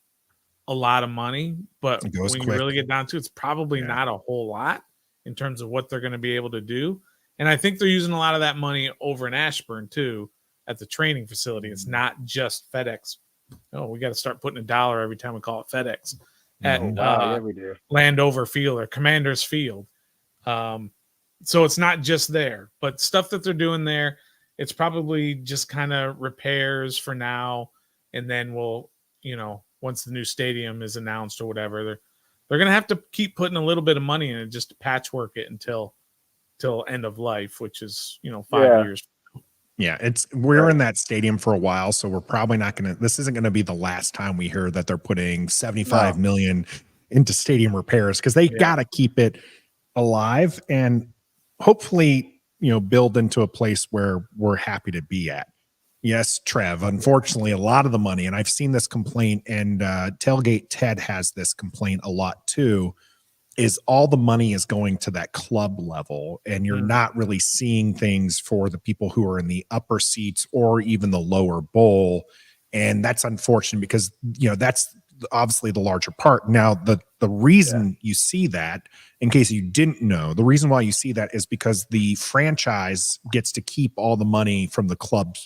a lot of money, but when you really get down to it, it's probably not a whole lot in terms of what they're going to be able to do. And I think they're using a lot of that money over in Ashburn too at the training facility. It's not just FedEx. Oh, we got to start putting $1 every time we call it FedEx at we do. Landover Field or Commander's Field. So it's not just there, but stuff that they're doing there, it's probably just kind of repairs for now. And then we'll, once the new stadium is announced or whatever, they're going to have to keep putting a little bit of money in it just to patchwork it until end of life, which is, 5 years. Yeah, we're in that stadium for a while, so we're probably not going to. This isn't going to be the last time we hear that they're putting 75 million into stadium repairs, because they got to keep it alive and hopefully, build into a place where we're happy to be at. Yes, Trev. Unfortunately, a lot of the money, and I've seen this complaint, and Tailgate Ted has this complaint a lot too, is all the money is going to that club level, and you're not really seeing things for the people who are in the upper seats or even the lower bowl. And that's unfortunate, because that's obviously the larger part. Now, the reason you see that, in case you didn't know, the reason why you see that is because the franchise gets to keep all the money from the club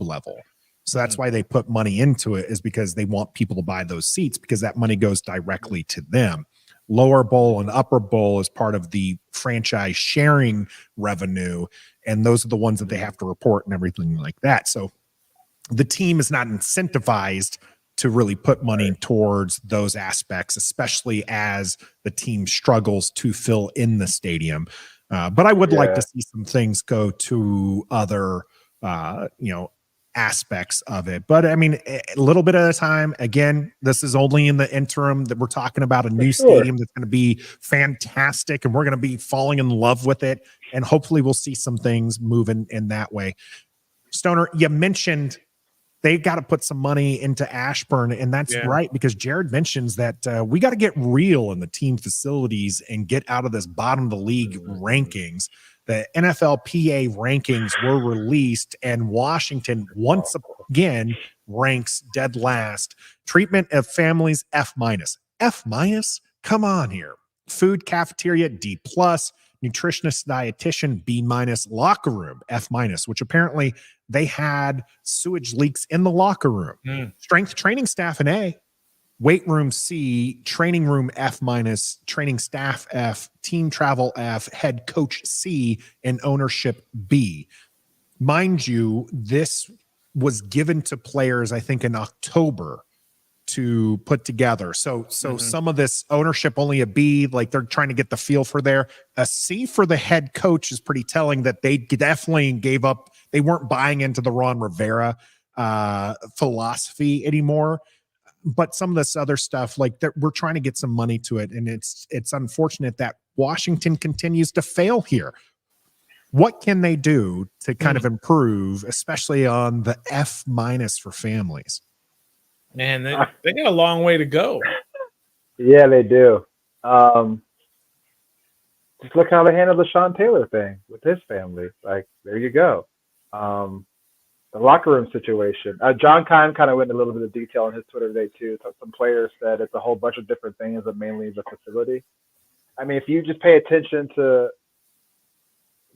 level. So that's why they put money into it, is because they want people to buy those seats, because that money goes directly to them. Lower bowl and upper bowl is part of the franchise sharing revenue, and those are the ones that they have to report and everything like that. So the team is not incentivized to really put money towards those aspects, especially as the team struggles to fill in the stadium. But I would like to see some things go to other, aspects of it. But I mean, a little bit at a time. Again, this is only in the interim that we're talking about a new stadium that's going to be fantastic, and we're going to be falling in love with it. And hopefully we'll see some things moving in that way. Stoner, you mentioned they've got to put some money into Ashburn, and that's right, because Jared mentions that we got to get real in the team facilities and get out of this bottom of the league rankings. The NFLPA rankings were released, and Washington once again ranks dead last. Treatment of families, F-. F-? Come on here. Food cafeteria, D+. Nutritionist dietitian, B-. Locker room, F-, which apparently they had sewage leaks in the locker room. Strength training staff, an A. Weight room, C. Training room, F-, training staff, F. Team travel, F. Head coach, C. And ownership, B. Mind you, this was given to players, I think, in October to put together. So some of this ownership, only a B, like they're trying to get the feel for there. A C for the head coach is pretty telling that they definitely gave up. They weren't buying into the Ron Rivera philosophy anymore. But some of this other stuff, like we're trying to get some money to it. And it's unfortunate that Washington continues to fail here. What can they do to kind of improve, especially on the F- for families? Man, they got a long way to go. Yeah, they do. Just look how they handled the Sean Taylor thing with his family. Like, there you go. The locker room situation. John Kine kind of went into a little bit of detail on his Twitter today, too. Some players said it's a whole bunch of different things, but mainly the facility. I mean, if you just pay attention to,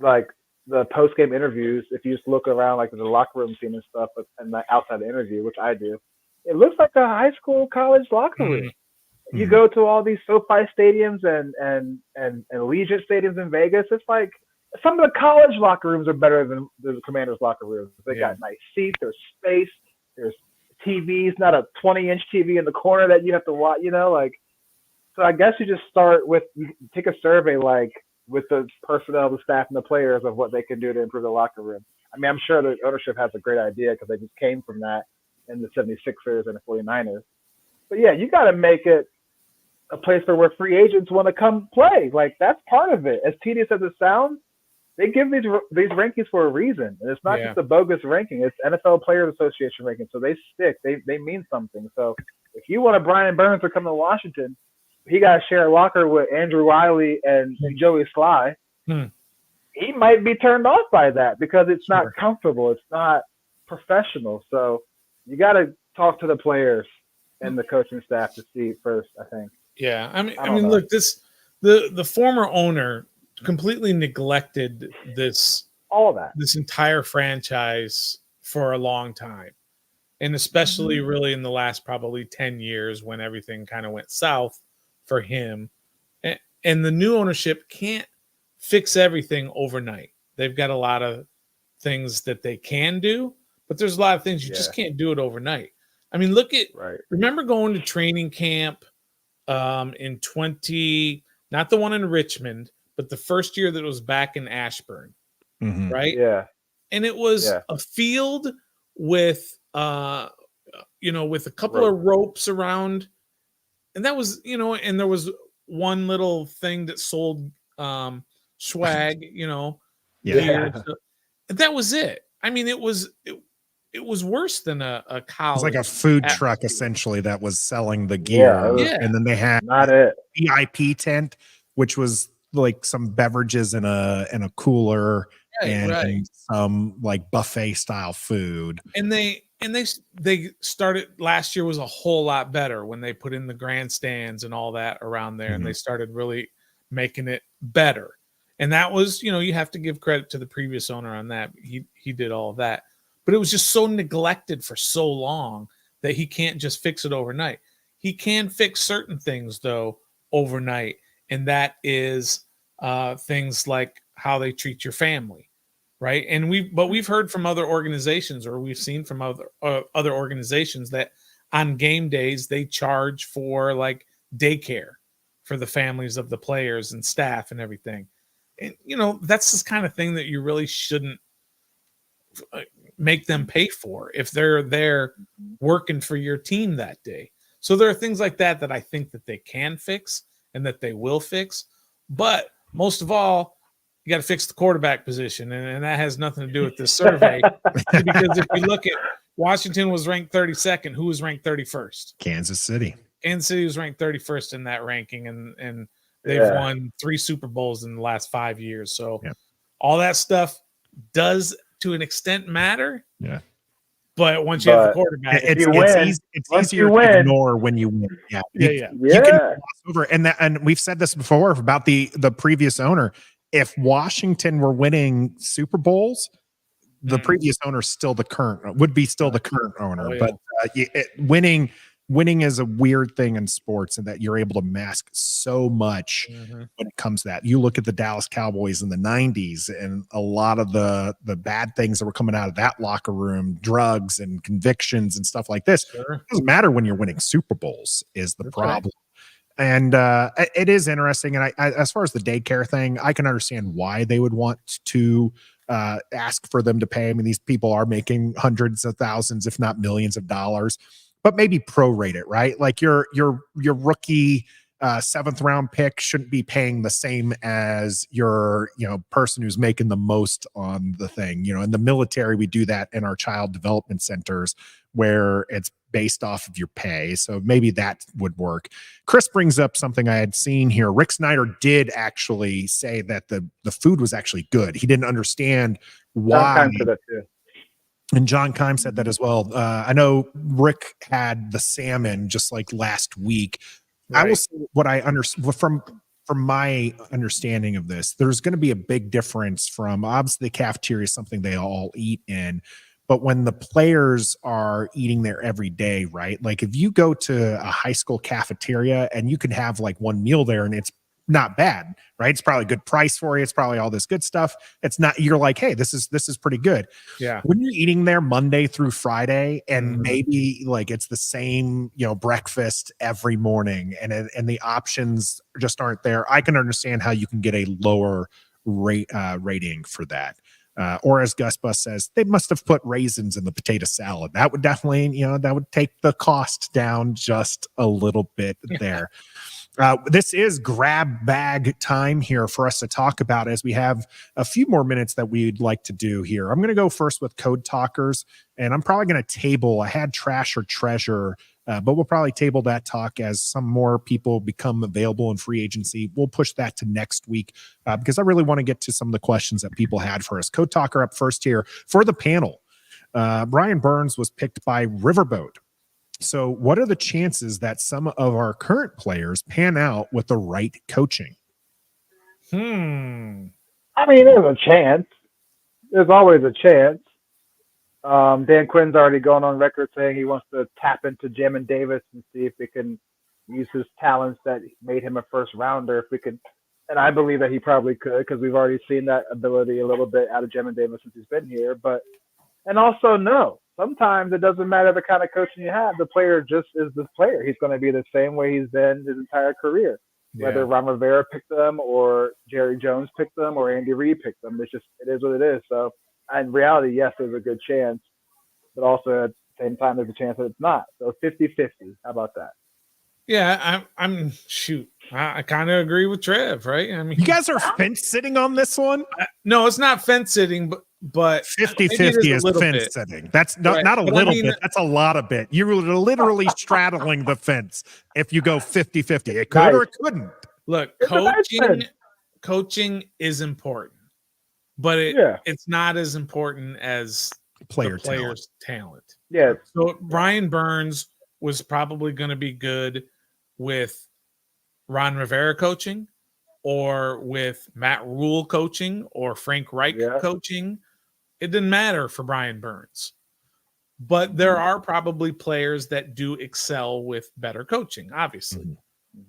like, the post-game interviews, if you just look around, like, the locker room scene and stuff, and the outside the interview, which I do, it looks like a high school, college locker room. You go to all these SoFi stadiums and Allegiant stadiums in Vegas, it's like some of the college locker rooms are better than the Commanders' locker rooms. They got nice seats, there's space, there's TVs, not a 20-inch TV in the corner that you have to watch, So I guess you just start with, you take a survey, like, with the personnel, the staff, and the players of what they can do to improve the locker room. I mean, I'm sure the ownership has a great idea because they just came from that in the 76ers and the 49ers. But, yeah, you got to make it a place where free agents want to come play. Like, that's part of it. As tedious as it sounds, they give these rankings for a reason. And it's not just a bogus ranking. It's NFL Players Association ranking. So they stick. They mean something. So if you want a Brian Burns to come to Washington, he got to share a locker with Andrew Wiley and Joey Sly. He might be turned off by that because it's not comfortable. It's not professional. So you got to talk to the players and the coaching staff to see first, I think. Yeah, I mean, look, the former owner completely neglected this entire franchise for a long time, and especially really in the last probably 10 years when everything kind of went south for him. And the new ownership can't fix everything overnight. They've got a lot of things that they can do, but there's a lot of things you just can't do it overnight. I mean, remember going to training camp in not the one in Richmond, but the first year that it was back in Ashburn, right? Yeah. and it was a field with with a couple of ropes around, and that was and there was one little thing that sold swag, gear. So, that was it. I mean, it was worse than a college. It was like a food truck essentially that was selling the gear. And then they had not it VIP tent, which was like some beverages in a cooler and some like buffet style food. And they started last year was a whole lot better when they put in the grandstands and all that around there, and they started really making it better. And that was, you have to give credit to the previous owner on that. He did all of that. But it was just so neglected for so long that he can't just fix it overnight. He can fix certain things, though, overnight. And that is things like how they treat your family, right? And we've heard from other organizations, or we've seen from other organizations that on game days, they charge for like daycare for the families of the players and staff and everything. And, that's this kind of thing that you really shouldn't make them pay for if they're there working for your team that day. So there are things like that I think that they can fix and that they will fix. But most of all, you got to fix the quarterback position. And that has nothing to do with this survey. Because if you look at Washington was ranked 32nd, who was ranked 31st? Kansas City. Kansas City was ranked 31st in that ranking. And they've won 3 Super Bowls in the last 5 years. So all that stuff does to an extent matter. Yeah. But once you have the quarterback, it's easier to ignore when you win. You can gloss over. And we've said this before about the previous owner. If Washington were winning Super Bowls, the previous owner would be still the current owner. But winning is a weird thing in sports, and that you're able to mask so much when it comes to that. You look at the Dallas Cowboys in the 90s, and a lot of the bad things that were coming out of that locker room, drugs and convictions and stuff like this. It doesn't matter when you're winning Super Bowls is the problem. Right. And it is interesting. And I, as far as the daycare thing, I can understand why they would want to ask for them to pay. I mean, these people are making hundreds of thousands, if not millions of dollars. But maybe prorate it, right? Like your rookie 7th round pick shouldn't be paying the same as your person who's making the most on the thing. In the military, we do that in our child development centers where it's based off of your pay. So maybe that would work. Chris brings up something I had seen here. Rick Snyder did actually say that the food was actually good. He didn't understand why. And John Keim said that as well. I know Rick had the salmon just like last week. Right. I will say what I understand from my understanding of this, there's going to be a big difference from obviously the cafeteria is something they all eat in, but when the players are eating there every day, right? Like if you go to a high school cafeteria and you can have like one meal there and it's not bad, right? It's probably a good price for you. It's probably all this good stuff. It's not, you're like, hey, this is pretty good. Yeah. When you're eating there Monday through Friday and maybe like it's the same, breakfast every morning and the options just aren't there. I can understand how you can get a lower rating for that. Or as Gus Bus says, they must have put raisins in the potato salad. That would definitely, that would take the cost down just a little bit there. This is grab bag time here for us to talk about as we have a few more minutes that we'd like to do here. I'm going to go first with Code Talkers, and I'm probably going to table. I had Trash or Treasure, but we'll probably table that talk as some more people become available in free agency. We'll push that to next week because I really want to get to some of the questions that people had for us. Code Talker up first here for the panel. Brian Burns was picked by Riverboat. So what are the chances that some of our current players pan out with the right coaching? I mean, there's a chance. There's always a chance. Dan Quinn's already gone on record saying he wants to tap into Jamin Davis and see if he can use his talents that made him a first rounder. If we could, and I believe that he probably could because we've already seen that ability a little bit out of Jamin Davis since he's been here. And also, no. Sometimes it doesn't matter the kind of coaching you have. The player just is the player. He's going to be the same way he's been his entire career. Yeah. Whether Ron Rivera picked them or Jerry Jones picked them or Andy Reid picked them. It is what it is. So in reality, yes, there's a good chance, but also at the same time, there's a chance that it's not. So 50-50. How about that? Yeah, I'm shoot. I kind of agree with Trev, right? I mean, You guys are fence sitting on this one? no, it's not fence sitting, but 50-50 is fence bit. sitting. That's not, Right. not a But little I mean, bit. That's a lot of bit. You're literally straddling the fence if you go 50-50. It could or it couldn't. Look, It's a nice fence. coaching is important, but it's not as important as Player the player's talent. Yeah. So Brian Burns was probably going to be good with Ron Rivera coaching, or with Matt Rule coaching, or Frank Reich coaching. It didn't matter for Brian Burns. But there are probably players that do excel with better coaching, obviously. Mm-hmm.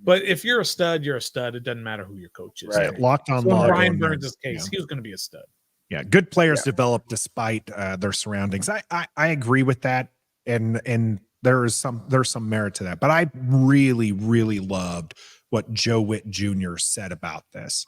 But if you're a stud, you're a stud. It doesn't matter who your coach is. Right. Locked on. So in Locked Brian on, Burns' case, he was going to be a stud. Yeah, good players develop despite their surroundings. I agree with that, and there's some merit to that. But I really loved what Joe Witt Jr. said about this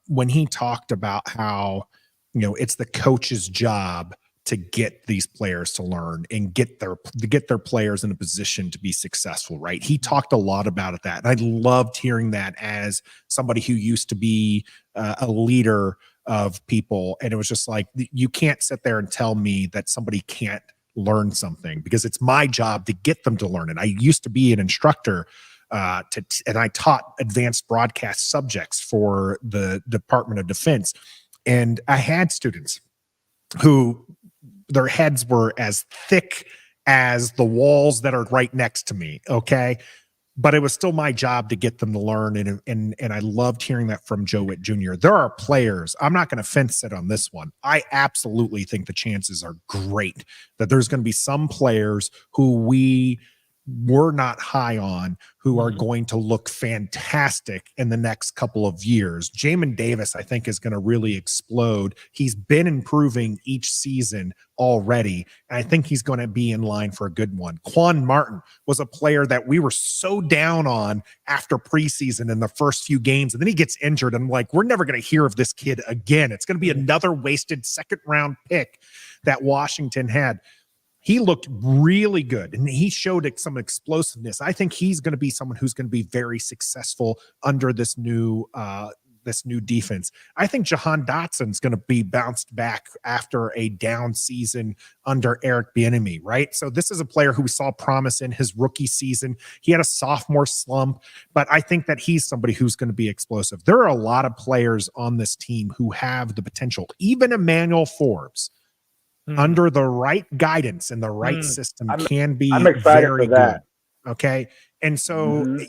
when he talked about how it's the coach's job to get these players to learn and get their players in a position to be successful, right? He talked a lot about that. And I loved hearing that as somebody who used to be a leader of people. And it was just like, you can't sit there and tell me that somebody can't learn something, because it's my job to get them to learn it. I used to be an instructor and I taught advanced broadcast subjects for the Department of Defense. And I had students who their heads were as thick as the walls that are right next to me. Okay. But it was still my job to get them to learn. And I loved hearing that from Joe Witt Jr. There are players, I'm not going to fence sit on this one. I absolutely think the chances are great that there's going to be some players who we were not high on who are going to look fantastic in the next couple of years. Jamin Davis, I think, is going to really explode. He's been improving each season already, and I think he's going to be in line for a good one. Quan Martin was a player that we were so down on after preseason in the first few games, and then he gets injured, and I'm like, we're never going to hear of this kid again. It's going to be another wasted second-round pick that Washington had. He looked really good, and he showed some explosiveness. I think he's going to be someone who's going to be very successful under this new defense. I think Jahan Dotson's going to be bounced back after a down season under Eric Bieniemy, right? So this is a player who we saw promise in his rookie season. He had a sophomore slump, but I think that he's somebody who's going to be explosive. There are a lot of players on this team who have the potential. Even Emmanuel Forbes, under the right guidance and the right system, can be very good. Okay. And so,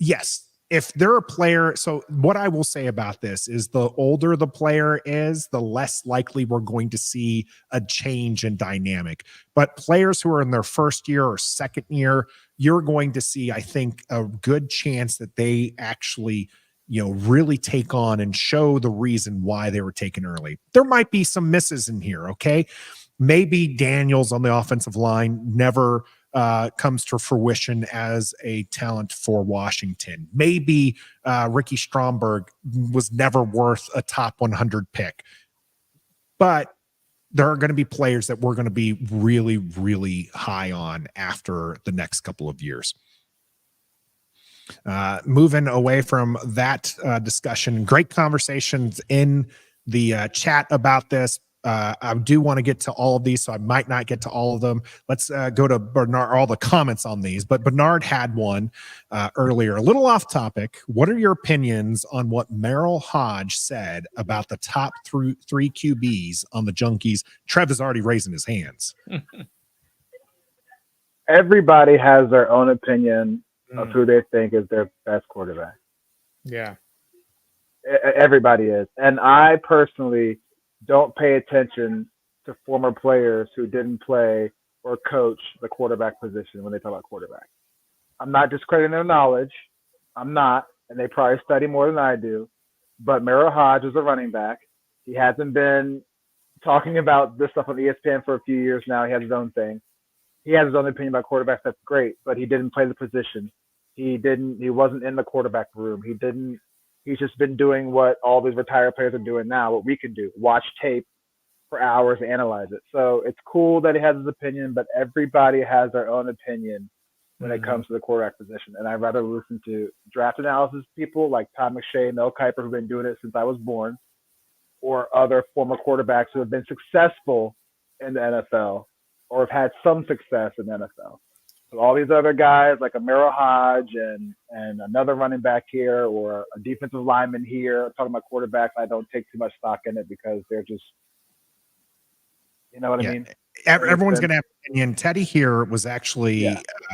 yes, if they're a player, so what I will say about this is the older the player is, the less likely we're going to see a change in dynamic. But players who are in their first year or second year, you're going to see, I think, a good chance that they actually really take on and show the reason why they were taken early. There might be some misses in here, okay? Maybe Daniels on the offensive line never comes to fruition as a talent for Washington. Maybe Ricky Stromberg was never worth a top 100 pick. But there are going to be players that we're going to be really, really high on after the next couple of years. Moving away from that discussion, great conversations in the chat about this. I do want to get to all of these, so I might not get to all of them. Let's go to Bernard, all the comments on these. But Bernard had one earlier, a little off topic. What are your opinions on what Merrill Hodge said about the top three QBs on the Junkies? Trev is already raising his hands. Everybody has their own opinion of who they think is their best quarterback. Yeah. Everybody is. And I personally don't pay attention to former players who didn't play or coach the quarterback position when they talk about quarterback. I'm not discrediting their knowledge. I'm not. And they probably study more than I do. But Merrill Hodge is a running back. He hasn't been talking about this stuff on ESPN for a few years now. He has his own thing. He has his own opinion about quarterbacks. That's great. But he didn't play the position. He wasn't in the quarterback room. He's just been doing what all these retired players are doing now, what we can do. Watch tape for hours to analyze it. So it's cool that he has his opinion, but everybody has their own opinion when it comes to the quarterback position. And I'd rather listen to draft analysis people like Tom McShay, Mel Kiper, who've been doing it since I was born, or other former quarterbacks who have been successful in the NFL or have had some success in the NFL. So all these other guys like a Merrill Hodge and another running back here or a defensive lineman here, I'm talking about quarterbacks, I don't take too much stock in it because they're just, you know what I mean? Everyone's going to have an opinion. Teddy here was actually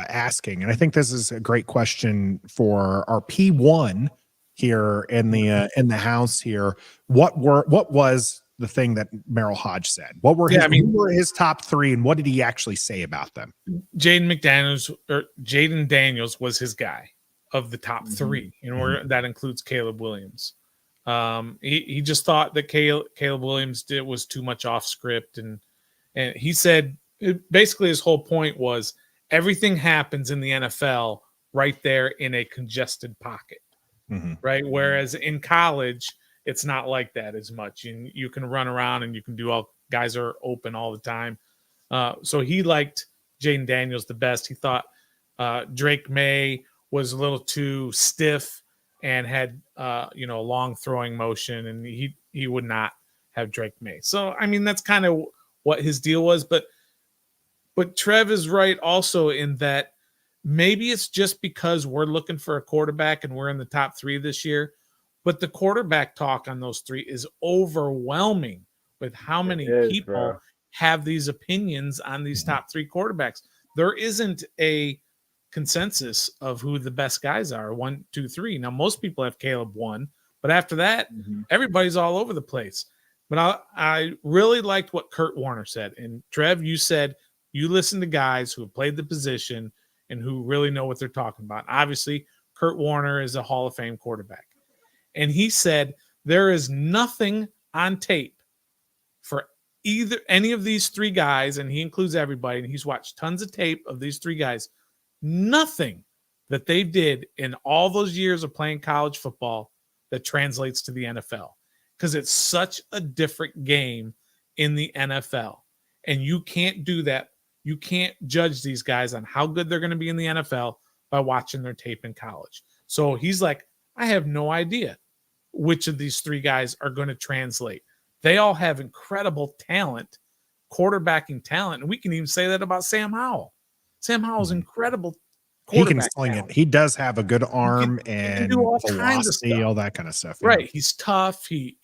asking, and I think this is a great question for our P1 here in the house here. What was the thing that Merrill Hodge said? Who were his top three, and what did he actually say about them? Jaden Daniels was his guy of the top three, that includes Caleb Williams. He just thought that Caleb Williams was too much off script, and he said basically his whole point was everything happens in the NFL right there in a congested pocket, right? Whereas in college, it's not like that as much. You can run around and you can do guys are open all the time. So he liked Jaden Daniels the best. He thought Drake May was a little too stiff and had a long throwing motion, and he would not have Drake May. So I mean that's kind of what his deal was, but Trev is right also in that maybe it's just because we're looking for a quarterback and we're in the top three this year, but the quarterback talk on those three is overwhelming with how many people have these opinions on these top three quarterbacks. There isn't a consensus of who the best guys are. 1, 2, 3. Now, most people have Caleb 1, but after that, everybody's all over the place. But I really liked what Kurt Warner said. And Trev, you said you listen to guys who have played the position and who really know what they're talking about. Obviously, Kurt Warner is a Hall of Fame quarterback. And he said there is nothing on tape for any of these three guys, and he includes everybody, and he's watched tons of tape of these three guys. Nothing that they did in all those years of playing college football that translates to the NFL. Because it's such a different game in the NFL. And you can't do that. You can't judge these guys on how good they're going to be in the NFL by watching their tape in college. So he's like, I have no idea which of these three guys are going to translate. They all have incredible talent, quarterbacking talent. And we can even say that about Sam Howell. Sam Howell's incredible. He can sling it. He does have a good arm and do all velocity, all that kind of stuff. Right. He's tough. He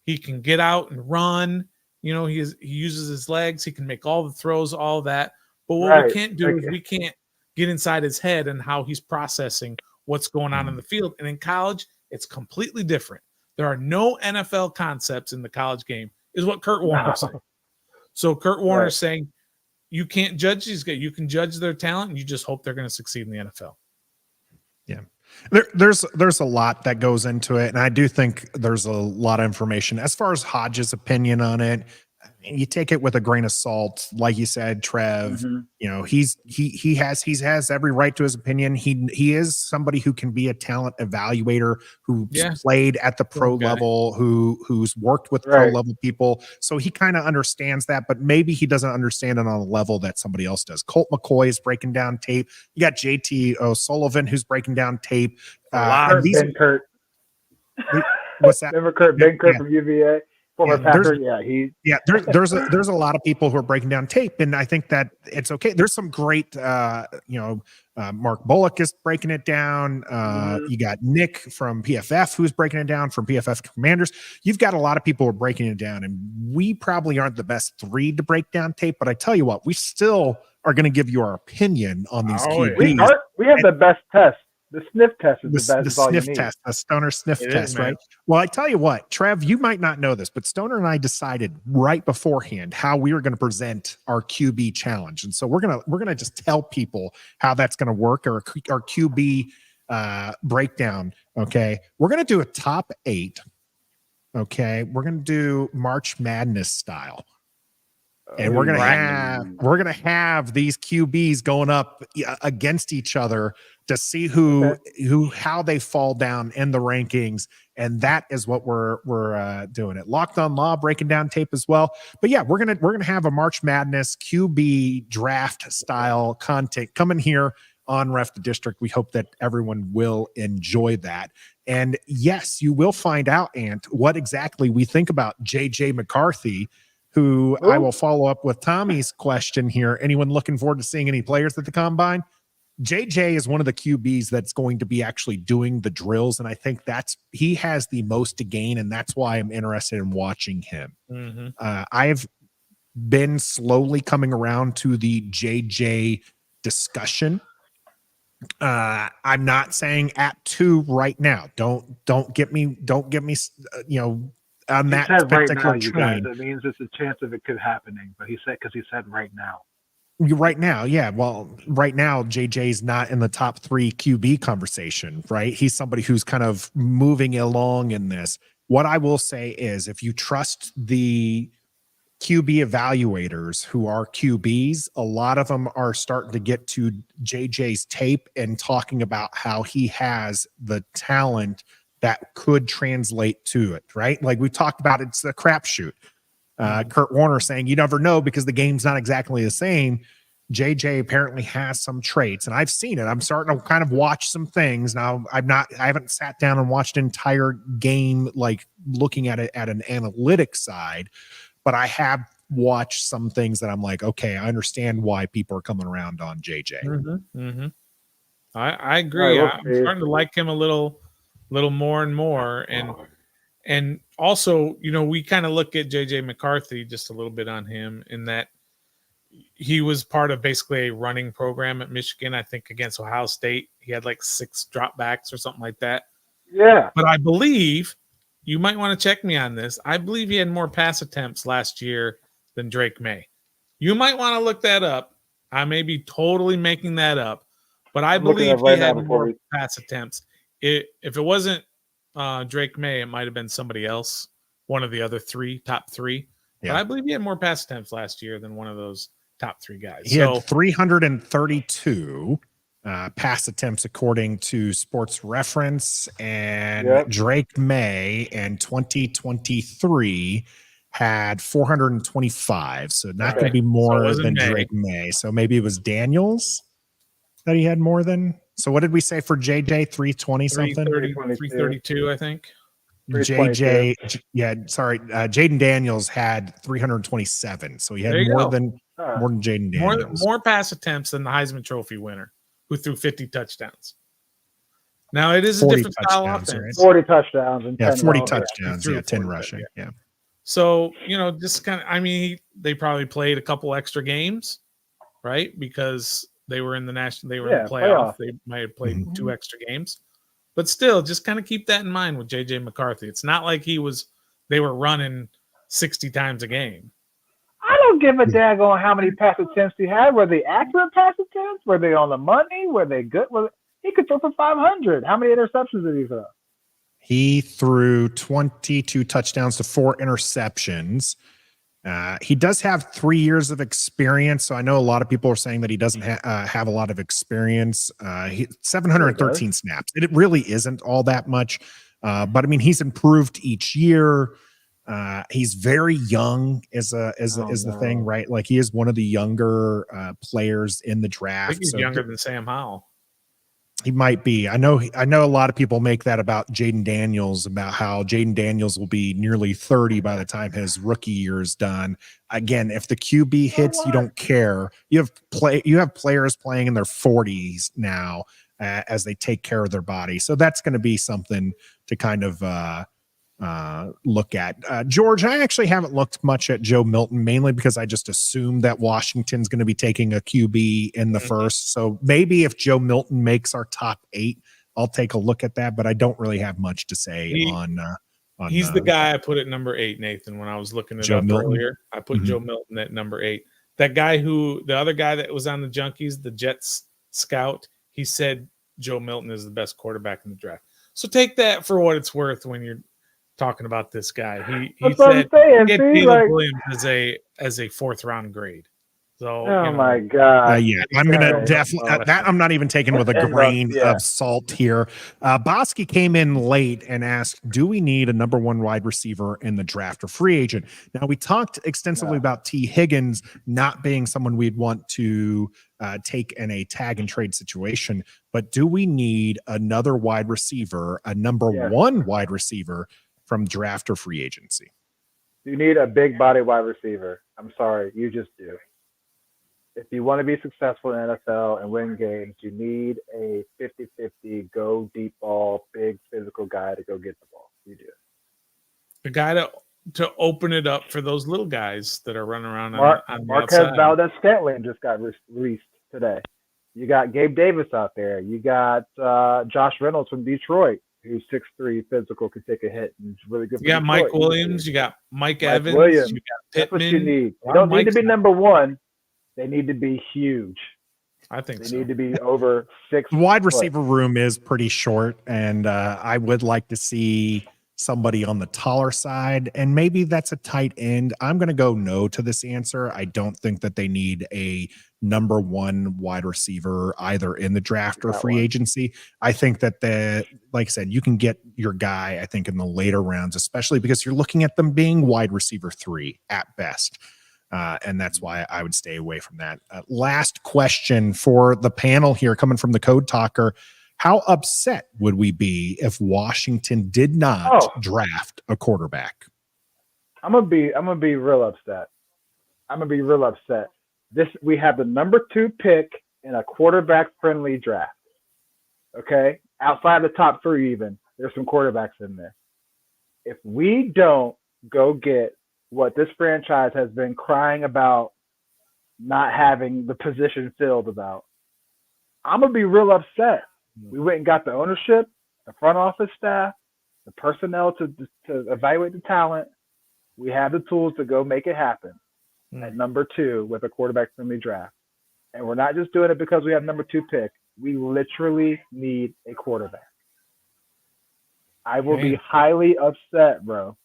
can get out and run. He uses his legs. He can make all the throws, all that. But what we can't do is we can't get inside his head and how he's processing what's going on in the field. And in college, it's completely different. There are no NFL concepts in the college game, is what Kurt Warner said. So Kurt Warner is saying, you can't judge these guys. You can judge their talent, and you just hope they're going to succeed in the NFL. Yeah. There's a lot that goes into it, and I do think there's a lot of information. As far as Hodge's opinion on it, you take it with a grain of salt. Like you said, Trev, he has every right to his opinion. He is somebody who can be a talent evaluator, who's played at the pro level, who's worked with pro level people. So he kind of understands that, but maybe he doesn't understand it on a level that somebody else does. Colt McCoy is breaking down tape. You got JT O'Sullivan who's breking down tape. Ben Kurt. What's that? Remember Kurt? Ben Kurt from UVA. There's a lot of people who are breaking down tape, and I think that it's okay. There's some great, Mark Bullock is breaking it down. You got Nick from PFF who's breaking it down from PFF Commanders. You've got a lot of people who are breaking it down, and we probably aren't the best three to break down tape, but I tell you what, we still are going to give you our opinion on these QBs. We have the best test. The sniff test is the best. The sniff test, the Stoner sniff test, right? Well, I tell you what, Trev, you might not know this, but Stoner and I decided right beforehand how we were going to present our QB challenge, and so we're gonna just tell people how that's going to work, or our QB breakdown. Okay, we're gonna do a top 8. Okay, we're gonna do March Madness style. And we're gonna have these QBs going up against each other to see how they fall down in the rankings. And that is what we're doing it. Locked on Law, breaking down tape as well. But yeah, we're gonna have a March Madness QB draft style content coming here on Ref the District. We hope that everyone will enjoy that. And yes, you will find out, Ant, what exactly we think about JJ McCarthy, who I will follow up with Tommy's question here. Anyone looking forward to seeing any players at the Combine? JJ is one of the QBs that's going to be actually doing the drills. And I think he has the most to gain. And that's why I'm interested in watching him. Mm-hmm. I've been slowly coming around to the JJ discussion. I'm not saying at 2 right now. Don't get me, on that particular train. That means there's a chance of it could happening, but he said right now. Right now, yeah. Well, right now, JJ's not in the top 3 QB conversation, right? He's somebody who's kind of moving along in this. What I will say is, if you trust the QB evaluators who are QBs, a lot of them are starting to get to JJ's tape and talking about how he has the talent that could translate to it, right? Like we talked about, it's a crapshoot. Kurt Warner saying you never know because the game's not exactly the same. JJ apparently has some traits, and I've seen it. I'm starting to kind of watch some things now. I haven't sat down and watched an entire game, like looking at it at an analytics side, but I have watched some things that I'm like, okay, I understand why people are coming around on JJ. Mm-hmm. Mm-hmm. I agree. I'm starting to like him a little more and more, and also, we kind of look at JJ McCarthy just a little bit on him in that he was part of basically a running program at Michigan. I think against Ohio State, he had like 6 dropbacks or something like that. Yeah. But I believe, you might want to check me on this, I believe he had more pass attempts last year than Drake May. You might want to look that up. I may be totally making that up, but I believe he had more pass attempts. If it wasn't Drake May, it might have been somebody else, one of the other top 3. Yeah. But I believe he had more pass attempts last year than one of those top 3 guys. He had 332 pass attempts according to Sports Reference, and Drake May in 2023 had 425. So not going to be more than Drake May. So maybe it was Daniels that he had more than. So what did we say for JJ? 320 something? 332, I think. JJ, Jaden Daniels had 327. So he had more than Jaden Daniels. More pass attempts than the Heisman Trophy winner, who threw 50 touchdowns. Now it is a different style offense. Right? 40 touchdowns and 10 40 touchdowns. 10 rushing. Yeah. So, just kind of, they probably played a couple extra games, right? Because they were in the playoff. They might have played 2 extra games. But still, just kind of keep that in mind with JJ McCarthy. It's not like they were running 60 times a game. I don't give a daggone how many pass attempts he had. Were they accurate pass attempts? Were they on the money? Were they good? He could throw for 500. How many interceptions did he throw? He threw 22 touchdowns to 4 interceptions. He does have 3 years of experience. So I know a lot of people are saying that he doesn't have a lot of experience. 713 snaps. It really isn't all that much. But I mean, he's improved each year. He's very young is the thing, right? Like he is one of the younger players in the draft. I think he's younger than Sam Howell. He might be. I know a lot of people make that about Jaden Daniels, about how Jaden Daniels will be nearly 30 by the time his rookie year is done. Again, if the QB hits, you don't care. You have players playing in their 40s now as they take care of their body. So that's going to be something to kind of look at. George, I actually haven't looked much at Joe Milton, mainly because I just assumed that Washington's going to be taking a QB in the first. So maybe if Joe Milton makes our top 8, I'll take a look at that, but I don't really have much to say on he's the guy I put at number 8, Nathan, when I was looking it up earlier. I put Joe Milton at number 8. That guy the other guy that was on the Junkies, the Jets scout, he said Joe Milton is the best quarterback in the draft. So take that for what it's worth when you're talking about this guy. He said Caleb Williams as a 4th round grade. So, Oh my God. Yeah, I'm going to Okay. definitely that I'm not even taking with a grain of salt here. Bosky came in late and asked, do we need a number one wide receiver in the draft or free agent? Now, we talked extensively about T. Higgins not being someone we'd want to take in a tag and trade situation, but do we need another wide receiver, a number one wide receiver from draft or free agency? You need a big body wide receiver. I'm sorry, you just do. If you want to be successful in NFL and win games, you need a 50-50 go deep ball, big physical guy to go get the ball. You do. The guy to open it up for those little guys that are running around on the Marquez outside. Valdez-Scantling just got released today. You got Gabe Davis out there. You got Josh Reynolds from Detroit, who's 6'3", physical, can take a hit, and is really good for You got Detroit. Mike Williams. You got Mike Evans. Williams. You got That's what Pittman. you need. You don't need to be number one. They need to be huge. I think they need to be over 6 The wide receiver room is pretty short, and I would like to see somebody on the taller side, and maybe that's a tight end. I'm going to go no to this answer. I don't think that they need a number one wide receiver either in the draft or free agency. I think that like I said, you can get your guy, I think, in the later rounds, especially because you're looking at them being wide receiver 3 at best. And that's why I would stay away from that. Last question for the panel here, coming from the Code Talker. How upset would we be if Washington did not draft a quarterback? I'm gonna be real upset. We have the number 2 pick in a quarterback friendly draft. Okay? Outside the top 3 even, there's some quarterbacks in there. If we don't go get what this franchise has been crying about not having the position filled about, I'm going to be real upset. We went and got the ownership, the front office staff, the personnel to evaluate the talent. We have the tools to go make it happen at number 2 with a quarterback-friendly draft. And we're not just doing it because we have number 2 pick. We literally need a quarterback. I will be highly upset, bro,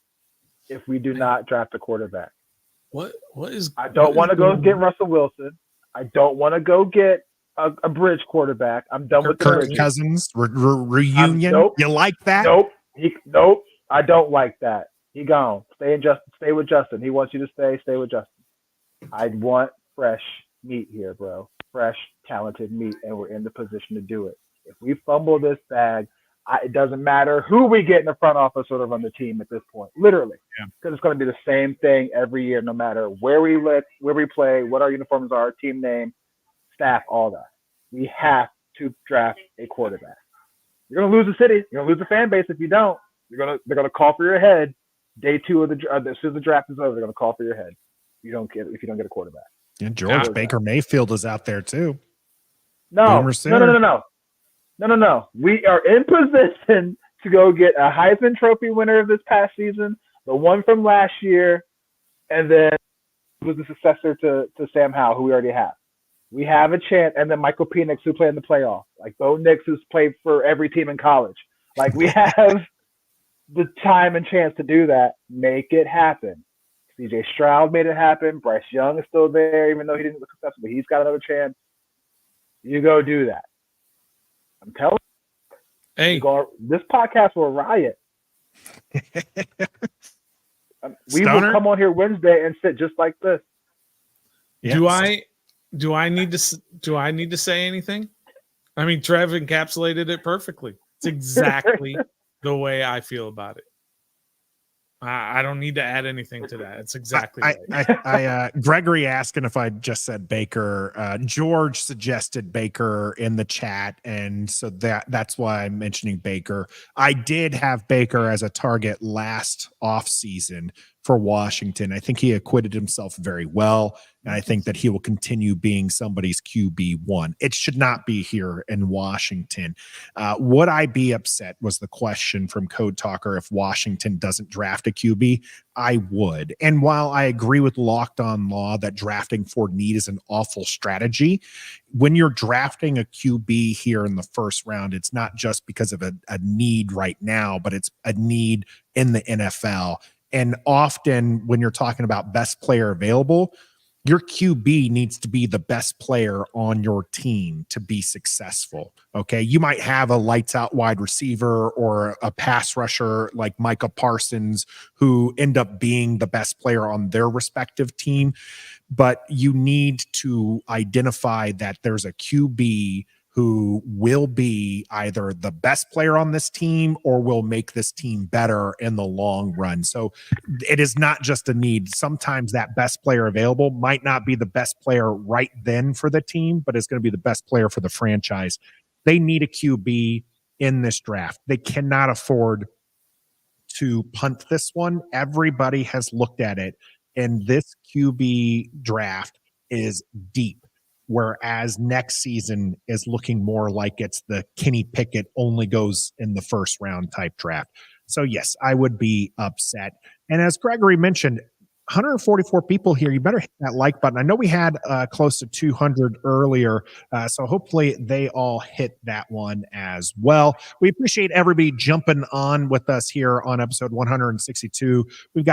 if we do not draft a quarterback. What is? I don't want to go get Russell Wilson. I don't want to go get a bridge quarterback. I'm done with the Kirk Cousins reunion. Nope. You like that? Nope. Nope. I don't like that. He gone. Stay with Justin. He wants you to stay with Justin. I want fresh meat here, bro. Fresh, talented meat, and we're in the position to do it. If we fumble this bag, it doesn't matter who we get in the front office or to run the team at this point, literally, because it's going to be the same thing every year, no matter where we live, where we play, what our uniforms are, team name, staff, all that. We have to draft a quarterback. You're going to lose the city. You're going to lose the fan base if you don't. They're going to call for your head. Day 2 of as soon as the draft is over, they're going to call for your head. If you don't get a quarterback. Yeah, George Baker Mayfield is out there too. No. We are in position to go get a Heisman Trophy winner of this past season, the one from last year, and then was the successor to Sam Howell, who we already have. We have a chance, and then Michael Penix, who played in the playoff, like Bo Nix, who's played for every team in college. Like, we have the time and chance to do that. Make it happen. CJ Stroud made it happen. Bryce Young is still there, even though he didn't look successful, but he's got another chance. You go do that. I'm telling you, this podcast will riot. We will come on here Wednesday and sit just like this. Yes. Do I need to say anything? I mean, Trev encapsulated it perfectly. It's exactly the way I feel about it. I don't need to add anything to that. It's exactly right. Gregory asking if I just said Baker. George suggested Baker in the chat, and so that's why I'm mentioning Baker. I did have Baker as a target last offseason for Washington. I think he acquitted himself very well, and I think that he will continue being somebody's QB1. It should not be here in Washington. Would I be upset was the question from Code Talker if Washington doesn't draft a QB? I would. And while I agree with Locked On Law that drafting for need is an awful strategy, when you're drafting a QB here in the first round, it's not just because of a need right now, but it's a need in the NFL. And often when you're talking about best player available, Your QB needs to be the best player on your team to be successful. Okay. You might have a lights out wide receiver or a pass rusher like Micah Parsons who end up being the best player on their respective team. But you need to identify that there's a QB who will be either the best player on this team or will make this team better in the long run. So it is not just a need. Sometimes that best player available might not be the best player right then for the team, but it's going to be the best player for the franchise. They need a QB in this draft. They cannot afford to punt this one. Everybody has looked at it, and this QB draft is deep. Whereas next season is looking more like it's the Kenny Pickett only goes in the first round type draft. So, yes, I would be upset. And as Gregory mentioned, 144 people here. You better hit that like button. I know we had close to 200 earlier, so hopefully they all hit that one as well. We appreciate everybody jumping on with us here on episode 162. We've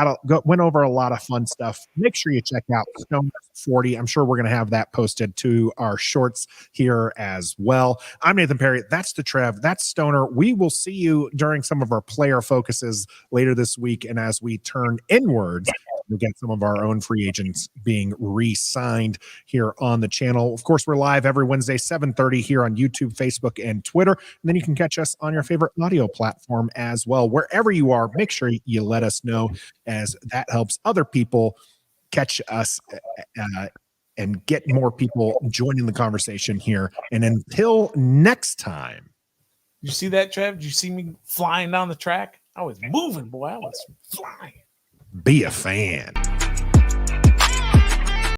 went over a lot of fun stuff. Make sure you check out Stone 40. I'm sure we're going to have that posted to our shorts here as well. I'm Nathan Perry. That's the Trev. That's Stoner. We will see you during some of our player focuses later this week, and as we turn inwards, we'll get some of our own free agents being re-signed here on the channel. Of course, we're live every Wednesday, 7:30 here on YouTube, Facebook, and Twitter. And then you can catch us on your favorite audio platform as well. Wherever you are, make sure you let us know, as that helps other people catch us and get more people joining the conversation here. And until next time. You see that, Trev? Did you see me flying down the track? I was moving, boy. I was flying. Be a fan.